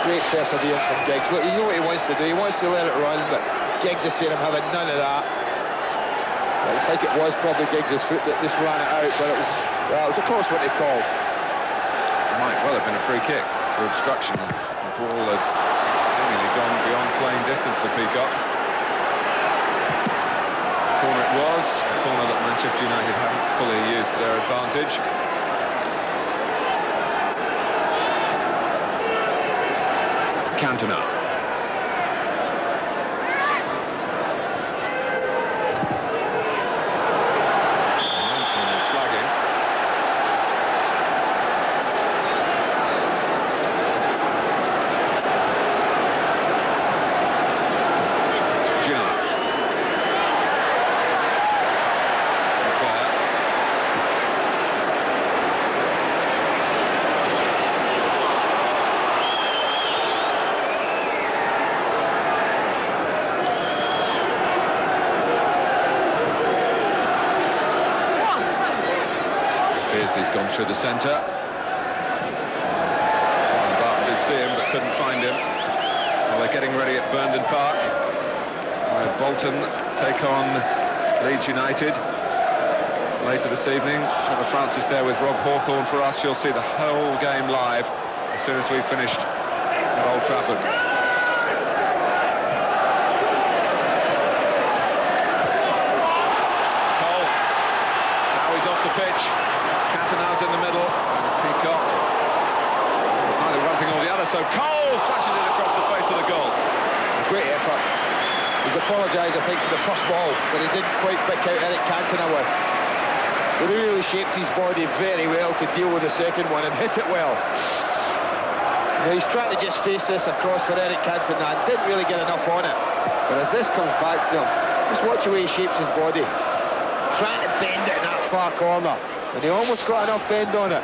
Great perseverance from Giggs. Look, you know what he wants to do, he wants to let it run, but Giggs is saying I'm having none of that. I think it was probably Giggs' foot that just ran it out, but it was a close one to call. It might well have been a free kick for obstruction. The ball had seemingly gone beyond playing distance for Peacock. The corner it was, a corner that Manchester United haven't fully used to their advantage. Cantona. He's gone through the centre. Barton did see him but couldn't find him. Well, they're getting ready at Burnden Park. Bolton take on Leeds United later this evening. Trevor Francis there with Rob Hawthorne for us. You'll see the whole game live as soon as we've finished at Old Trafford. Cole. Now he's off the pitch. Cantona's in the middle, and Peacock is neither one thing or the other, so Cole flashes it across the face of the goal. Great effort. He's apologised, I think, for the first ball that he didn't quite pick out Eric Cantona with. He really shaped his body very well to deal with the second one and hit it well. Now, he's trying to just face this across for Eric Cantona and didn't really get enough on it. But as this comes back to him, just watch the way he shapes his body. Trying to bend it in that far corner. And he almost got enough bend on it.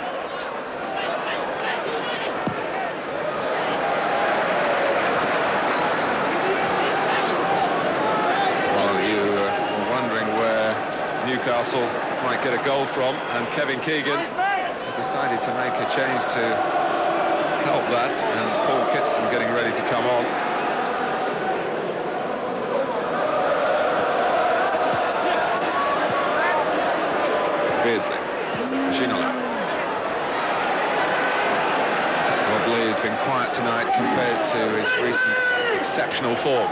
Well, you were wondering where Newcastle might get a goal from, and Kevin Keegan decided to make a change to help that, and Paul Kitson getting ready to come on. form.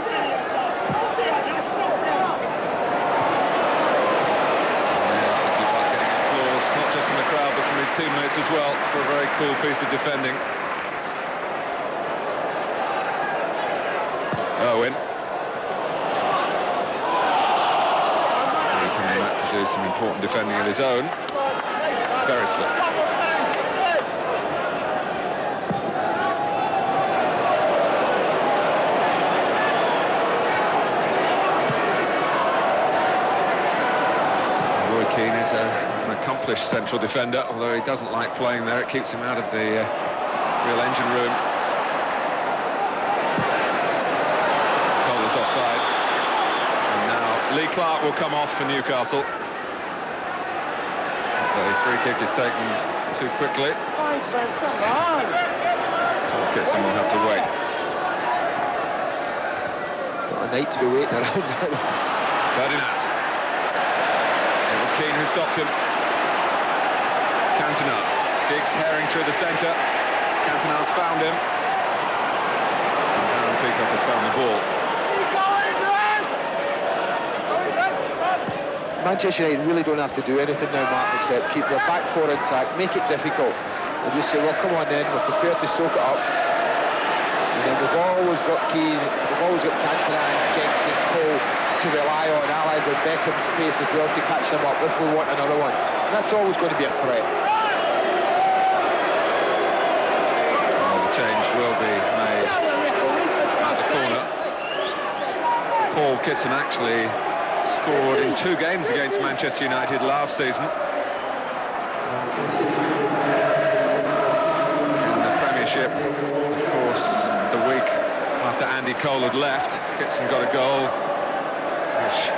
Not just from the crowd, but from his teammates as well, for a very cool piece of defending. Owen. He coming back to do some important defending of his own. Beresford. Keane is an accomplished central defender, although he doesn't like playing there. It keeps him out of the real engine room. Cole is offside. And now Lee Clark will come off for Newcastle. The free kick is taken too quickly. Kitson will have to wait. What a night to be waiting around. Ferdinand. Keane who stopped him. Cantona. Giggs herring through the centre. Cantona's found him. And Peacock has found the ball. Manchester United really don't have to do anything now, Mark, except keep their back four intact, make it difficult, and just say, well, come on then, we're prepared to soak it up. And then we've always got Keane, we've always got Cantona and Giggs and Cole to rely on, allied with Beckham's pace as well to catch them up if we want another one. And that's always going to be a threat. Well, the change will be made at the corner. Paul Kitson actually scored in 2 games against Manchester United last season. In the Premiership, of course, the week after Andy Cole had left, Kitson got a goal, which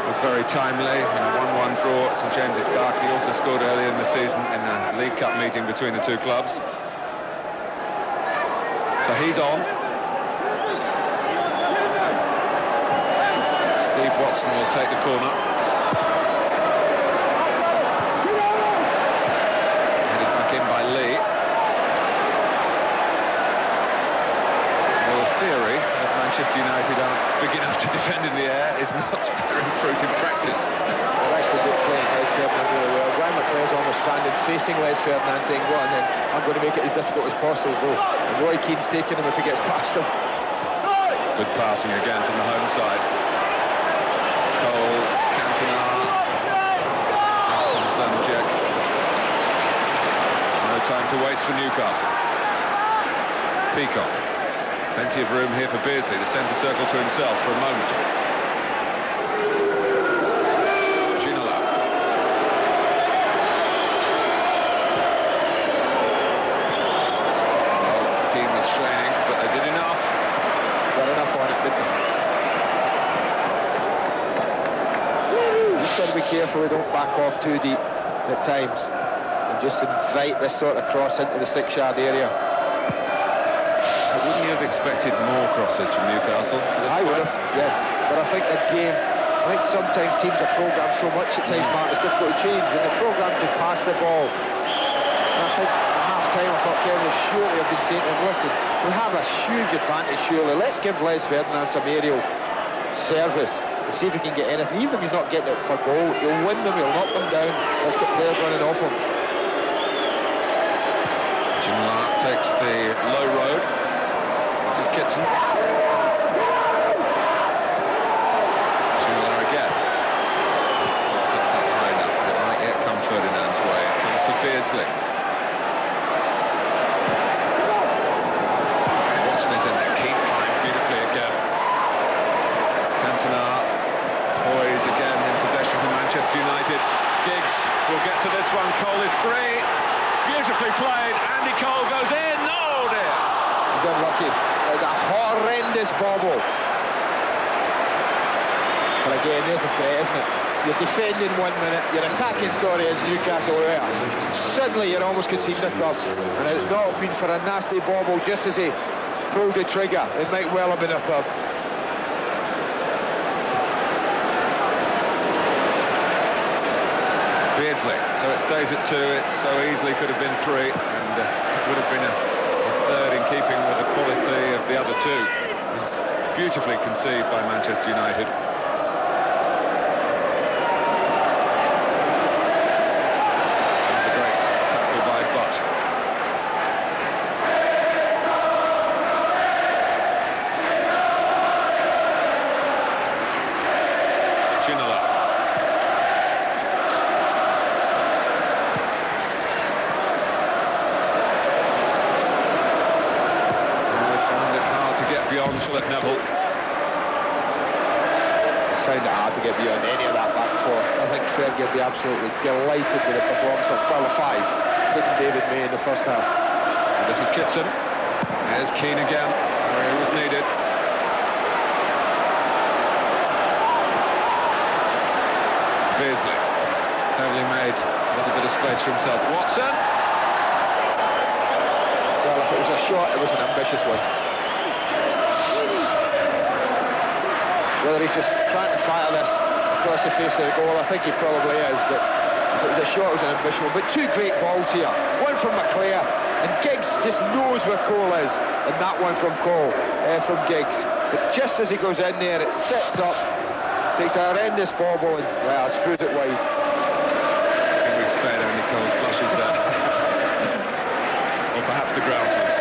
was very timely in a 1-1 draw at St James's Park. He also scored earlier in the season in a League Cup meeting between the 2 clubs. So he's on. Steve Watson will take the corner. Headed back in by Lee. Well, the theory that Manchester United are big enough to defend in the air is not bearing fruit in practice. They're actually good playing Les Ferdinand really well. Graham McLeod's almost standing facing Les Ferdinand saying, go on then, I'm going to make it as difficult as possible. And Roy Keane's taking him if he gets past him. It's good passing again from the home side. Cole, Cantona, from Sanjek. No time to waste for Newcastle. Peacock. Plenty of room here for Beardsley, the centre circle to himself for a moment. Ginola. Well, Keane was straining, but they did enough. Got enough on it, didn't they? Just got to be careful we don't back off too deep at times and just invite this sort of cross into the 6-yard area. Wouldn't you have expected more crosses from Newcastle? I would have, yes. But I think the game, I think sometimes teams are programmed so much at times, Mark, it's difficult to change. And they're programmed to pass the ball. And I think at half-time I thought Kevin will surely have been saying to him, listen, we have a huge advantage surely. Let's give Les Ferdinand some aerial service and see if he can get anything. Even if he's not getting it for goal, he'll win them, he'll knock them down. Let's get players running off him. Jim Lark takes the low road. This is Kitson. Ginola again. It's not picked up high enough, but it might yet come Ferdinand's way. It comes for Beardsley. Watson is in there. Keane climbed beautifully again. Cantona poise again in possession for Manchester United. Giggs will get to this one. Cole is free. Beautifully played. Andy Cole goes in. Oh dear. He's unlucky. It's a horrendous bobble. But again, there's a threat, isn't it? You're defending 1 minute, you're attacking, as Newcastle were. Suddenly you're almost conceding a third. And had it not been for a nasty bobble just as he pulled the trigger, it might well have been a third. Beardsley, so it stays at 2. It so easily could have been 3, and it would have been a third in keeping with the quality of the other 2. It was beautifully conceived by Manchester United. And a great tackle by Butt. Ginola. Beyond Philip Neville. I found it hard to get beyond any of that back four. I think Fergie would be absolutely delighted with the performance of the five, including David May in the first half. And this is Kitson. There's Keane again, where he was needed. Beardsley cleverly made a little bit of space for himself. Watson. Well, if it was a shot, it was an ambitious one. Whether he's just trying to fire this across the face of the goal, I think he probably is, but if it was a shot, it was an ambition one. But two great balls here, one from McClare, and Giggs just knows where Cole is, and that one from from Giggs. But just as he goes in there, it sits up, takes a horrendous bobble, and, well, screws it wide. I think we spared only Cole's blushes there. Or perhaps the groundsman's.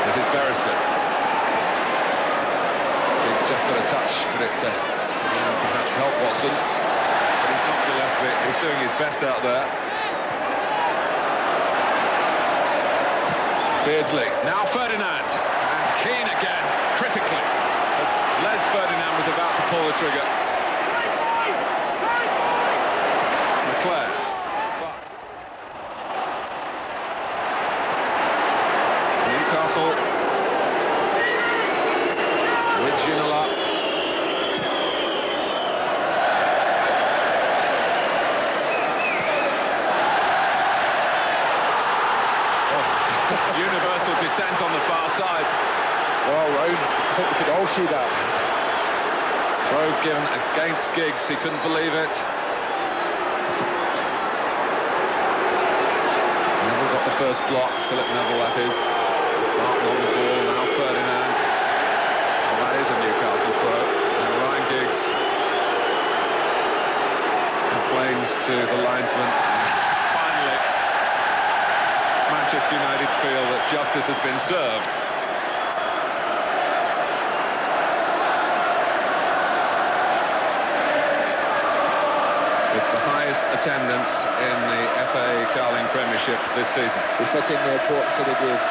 This is Beresford. Just got a touch, but it's to perhaps help Watson. But he's not Gillespie. He's doing his best out there. Beardsley. Now Ferdinand. And Keane again, critically, as Les Ferdinand was about to pull the trigger. McClare. Newcastle. With Ginola. Universal descent on the far side. Well, round. I think we could all see that. Throw given against Giggs. He couldn't believe it. Neville got the first block. Philip Neville, that is. Mark on the ball. Now Ferdinand. That is a Newcastle throw, and Ryan Giggs complains to the linesman. Finally, Manchester United feel that justice has been served. It's the highest attendance in the FA Carling Premiership this season. Befitting the importance of the game.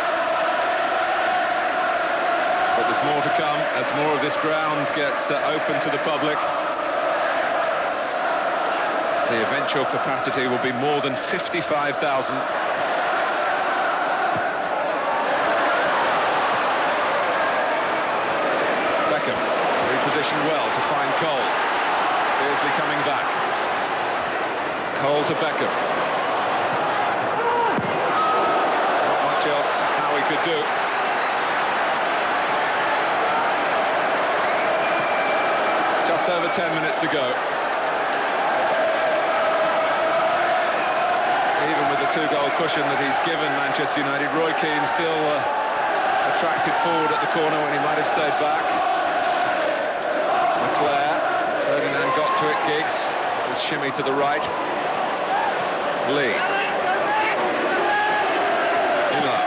But there's more to come as more of this ground gets open to the public. The eventual capacity will be more than 55,000. Beckham repositioned well to find Cole. Beardsley coming back. Cole to Beckham. Not much else how he could do. Just over 10 minutes to go. Even with the two-goal cushion that he's given Manchester United, Roy Keane still attracted forward at the corner when he might have stayed back. McClare. Ferdinand got to it. Giggs. With shimmy to the right. Lee. Ginola.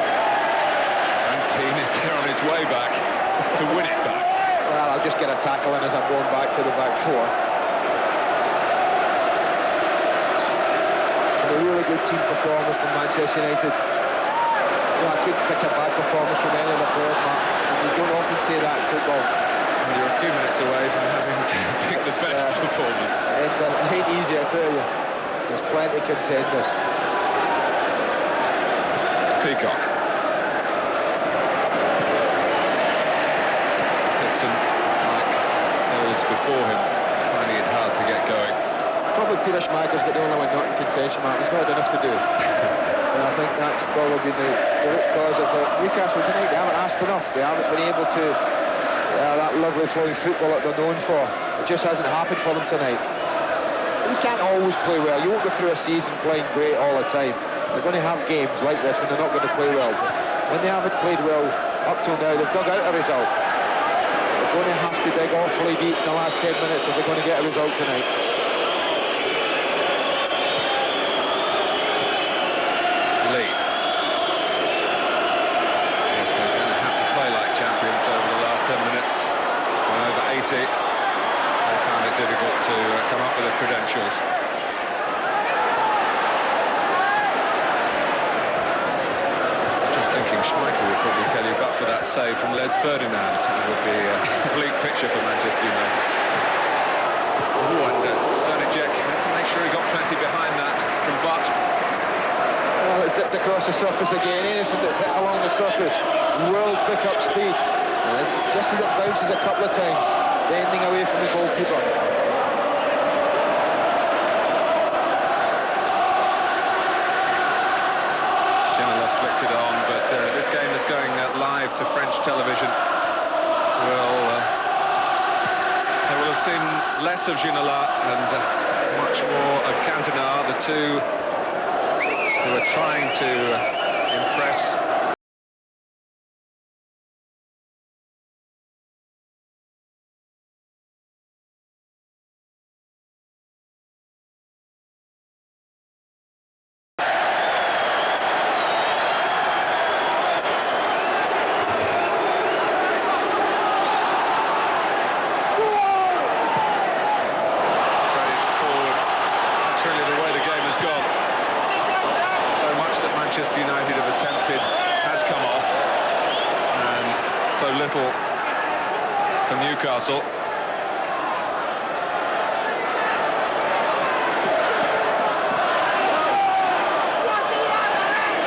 And Keane is there on his way back to win it back. Well, I'll just get a tackle in as I'm going back to the back four. And a really good team performance from Manchester United. You know, I couldn't pick a bad performance from any of the players, Mark. You don't often say that in football. Well, you're a few minutes away from having to pick the best performance. It ain't easy, I tell you. There's plenty of contenders. Peacock. Kitson, like those before him, finding it hard to get going. Probably Peter Schmeichel's got the only one not in contention, Mark. He's not had enough to do. And I think that's probably been the root cause of Newcastle tonight. They haven't asked enough. They haven't been able to that lovely flowing football that they're known for. It just hasn't happened for them tonight. You can't always play well. You won't go through a season playing great all the time. They're going to have games like this when they're not going to play well. When they haven't played well Up till now, they've dug out a result. They're going to have to dig awfully deep in the last 10 minutes if they're going to get a result tonight. Lee. Yes, they're going to have to play like champions over the last 10 minutes. When over 80, they found it difficult to come up with the credentials. Schmeichel would probably tell you, but for that save from Les Ferdinand, it would be a bleak picture for Manchester United. Oh, and Sernijek had to make sure he got plenty behind that from Butt. Well, it zipped across the surface again. Anything that's hit along the surface will pick up speed. And it's just as it bounces a couple of times, bending away from the goalkeeper. Flicked it on, but this game is going live to French television. They will have seen less of Ginola and much more of Cantona, the two who are trying to impress. Manchester United have attempted has come off, and so little for Newcastle.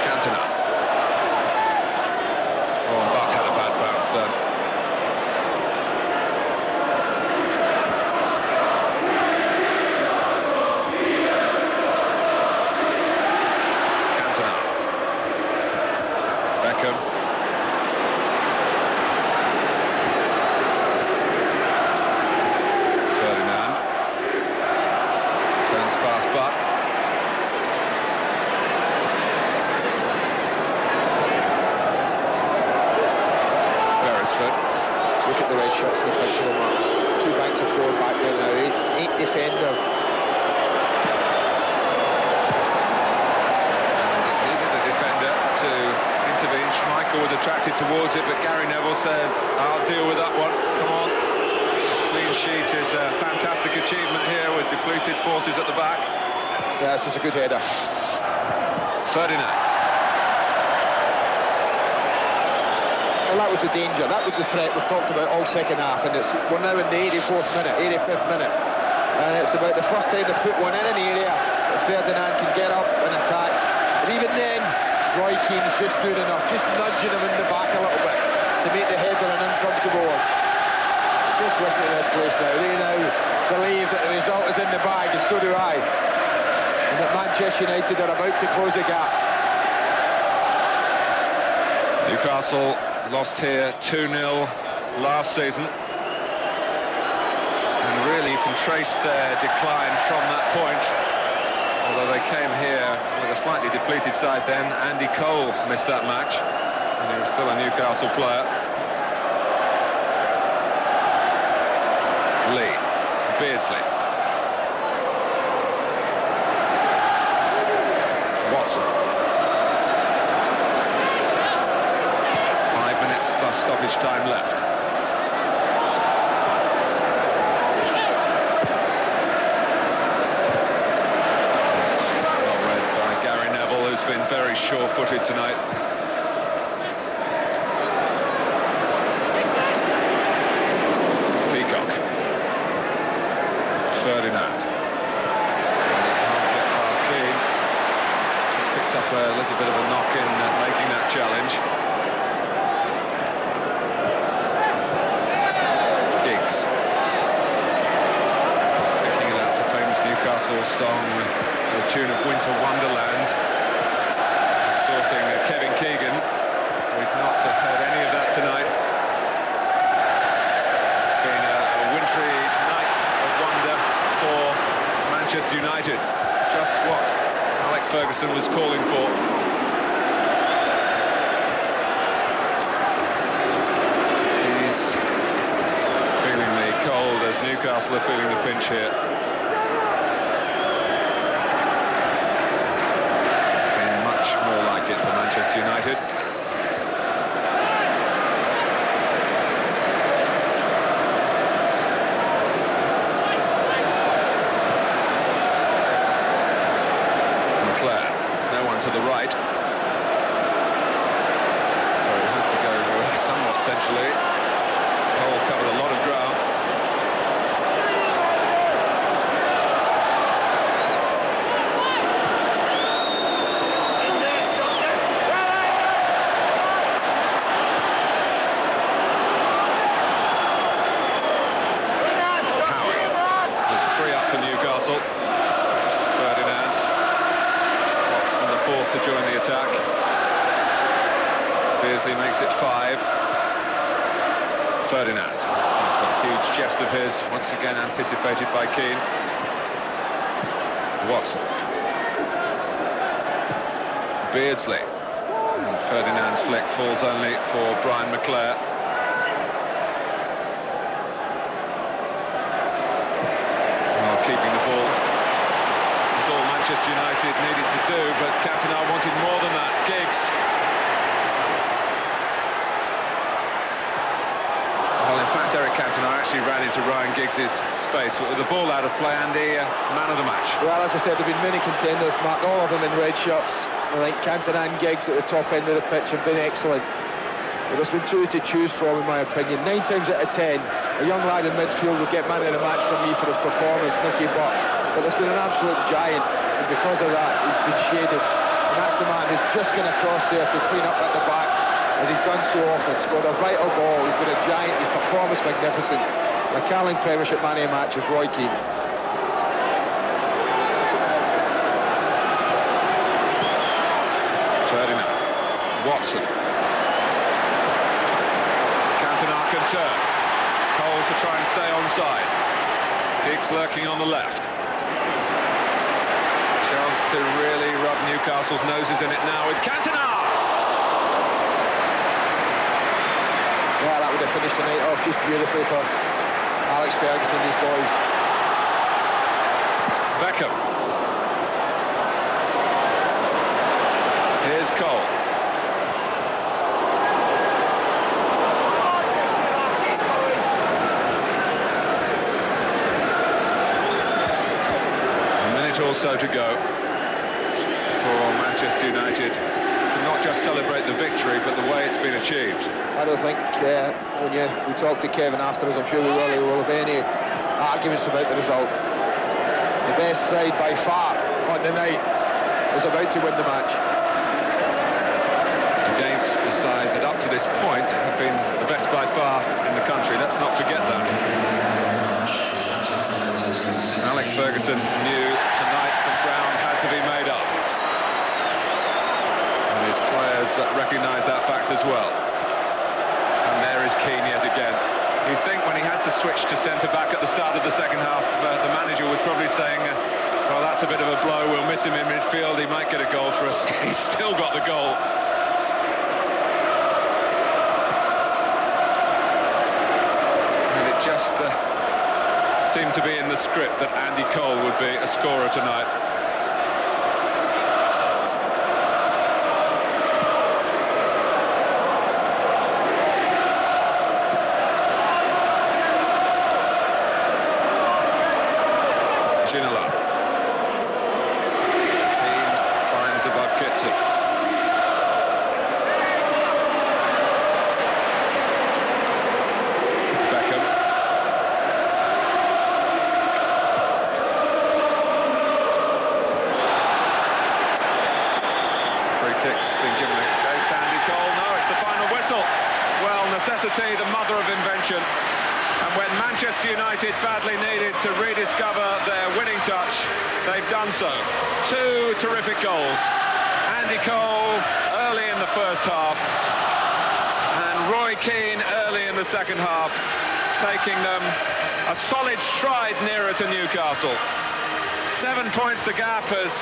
Cantona. Oh, Butt had a bad bounce then. Ferdinand turns past Butt. Beresford. Look at the red shots in the picture, Omar. Two banks of four back there now. Eight defenders. Schmeichel was attracted towards it, but Gary Neville said, I'll deal with that one, come on. Clean sheet is a fantastic achievement here with depleted forces at the back. Yeah, this was a good header. Ferdinand. Well, that was the danger, that was the threat we've talked about all second half, and we're now in the 84th minute, 85th minute. And it's about the first time they put one in the area that Ferdinand can get up and attack. And even then, Roy Keane's just good enough, just nudging him in the back a little bit to make the header an uncomfortable one. Just listen to this place now. They now believe that the result is in the bag, and so do I. And that Manchester United are about to close the gap. Newcastle lost here 2-0 last season. And really you can trace their decline from that point. Although they came here with a slightly depleted side then. Andy Cole missed that match, and he was still a Newcastle player. Lee, Beardsley. Watson. 5 minutes plus stoppage time left. Been very sure-footed tonight. Peacock. Ferdinand. Can't get past Keane. Just picked up a little bit of a knock in making that challenge. Giggs. Thinking of that famous Newcastle song, the tune of Winter Wonderland. Kevin Keegan. We've not heard any of that tonight. It's been a wintry night of wonder for Manchester United. Just what Alex Ferguson was calling for. Newcastle are feeling the pinch here. It's been much more like it for Manchester United. To the right, so it has to go somewhat centrally. Cole's covered a lot of ground. Howie, there's 3 up for Newcastle. To join the attack. Beardsley makes it 5. Ferdinand. That's a huge jest of his, once again anticipated by Keane. Watson. Beardsley. And Ferdinand's flick falls only for Brian McClare. Well, keeping the ball. Manchester United needed to do, but Cantona wanted more than that. Giggs. Well, in fact, Eric Cantona actually ran into Ryan Giggs' space with the ball out of play, and the man of the match. Well, as I said, there have been many contenders, Mark, all of them in red shirts. I think Cantona and Giggs at the top end of the pitch have been excellent. But there's been 2 to choose from, in my opinion. 9 times out of 10, a young lad in midfield will get man of the match from me for his performance, Nicky Butt. But there's been an absolute giant. And because of that, he's been shaded. And that's the man who's just going across there to clean up at the back, as he's done so often. Scored a vital goal. He's been a giant. His performance magnificent. The Carling Premiership man of the match is Roy Keane. Ferdinand. Watson. Cantona can turn. Cole to try and stay onside. Giggs lurking on the left. Chance to really rub Newcastle's noses in it now with Cantona! Yeah, that would have finished the night off just beautifully for Alex Ferguson and his boys. Beckham. Here's Cole. Also to go for Manchester United to not just celebrate the victory but the way it's been achieved. I don't think when we talk to Kevin afterwards, I'm sure we will have any arguments about the result. The best side by far on the night is about to win the match. Against the side that up to this point have been the best by far in the country. Let's not forget that. Alex Ferguson knew tonight some ground had to be made up. And his players recognise that fact as well. And there is Keane yet again. You'd think when he had to switch to centre-back at the start of the second half, the manager was probably saying, well, that's a bit of a blow, we'll miss him in midfield, he might get a goal for us. He's still got the goal. And it just seemed to be in the script that Andy Cole would be a scorer tonight. Ginola. Keane finds above Kitson. Beckham. Free kick's been given against Andy Cole. No, it's the final whistle. Well, necessity, the mother of invention. And when Manchester United badly needed to rediscover their winning touch, they've done so. 2 terrific goals. Andy Cole early in the first half, and Roy Keane early in the second half, taking them a solid stride nearer to Newcastle. 7 points the gap as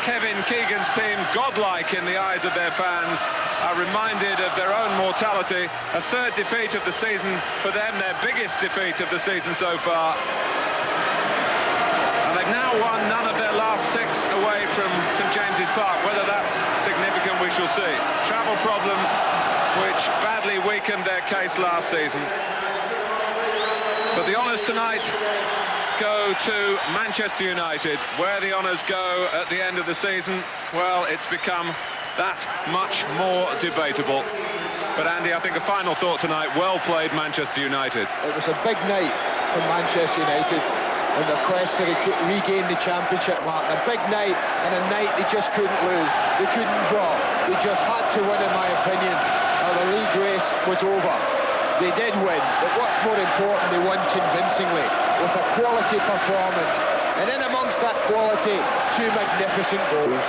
Kevin Keegan's team, godlike in the eyes of their fans, are reminded of their own mortality. A third defeat of the season for them, their biggest defeat of the season so far. And they've now won none of their last 6 away from St James's Park. Whether that's significant, we shall see. Travel problems which badly weakened their case last season. But the honours tonight go to Manchester United. Where the honours go at the end of the season, well, it's become that much more debatable. But Andy, I think a final thought tonight. Well played, Manchester United. It was a big night for Manchester United in the quest to regain the championship mark. A big night, and a night they just couldn't lose. They couldn't draw. They just had to win, in my opinion, or the league race was over. They did win, but what's more important, they won convincingly with a quality performance. And in amongst that quality, 2 magnificent goals.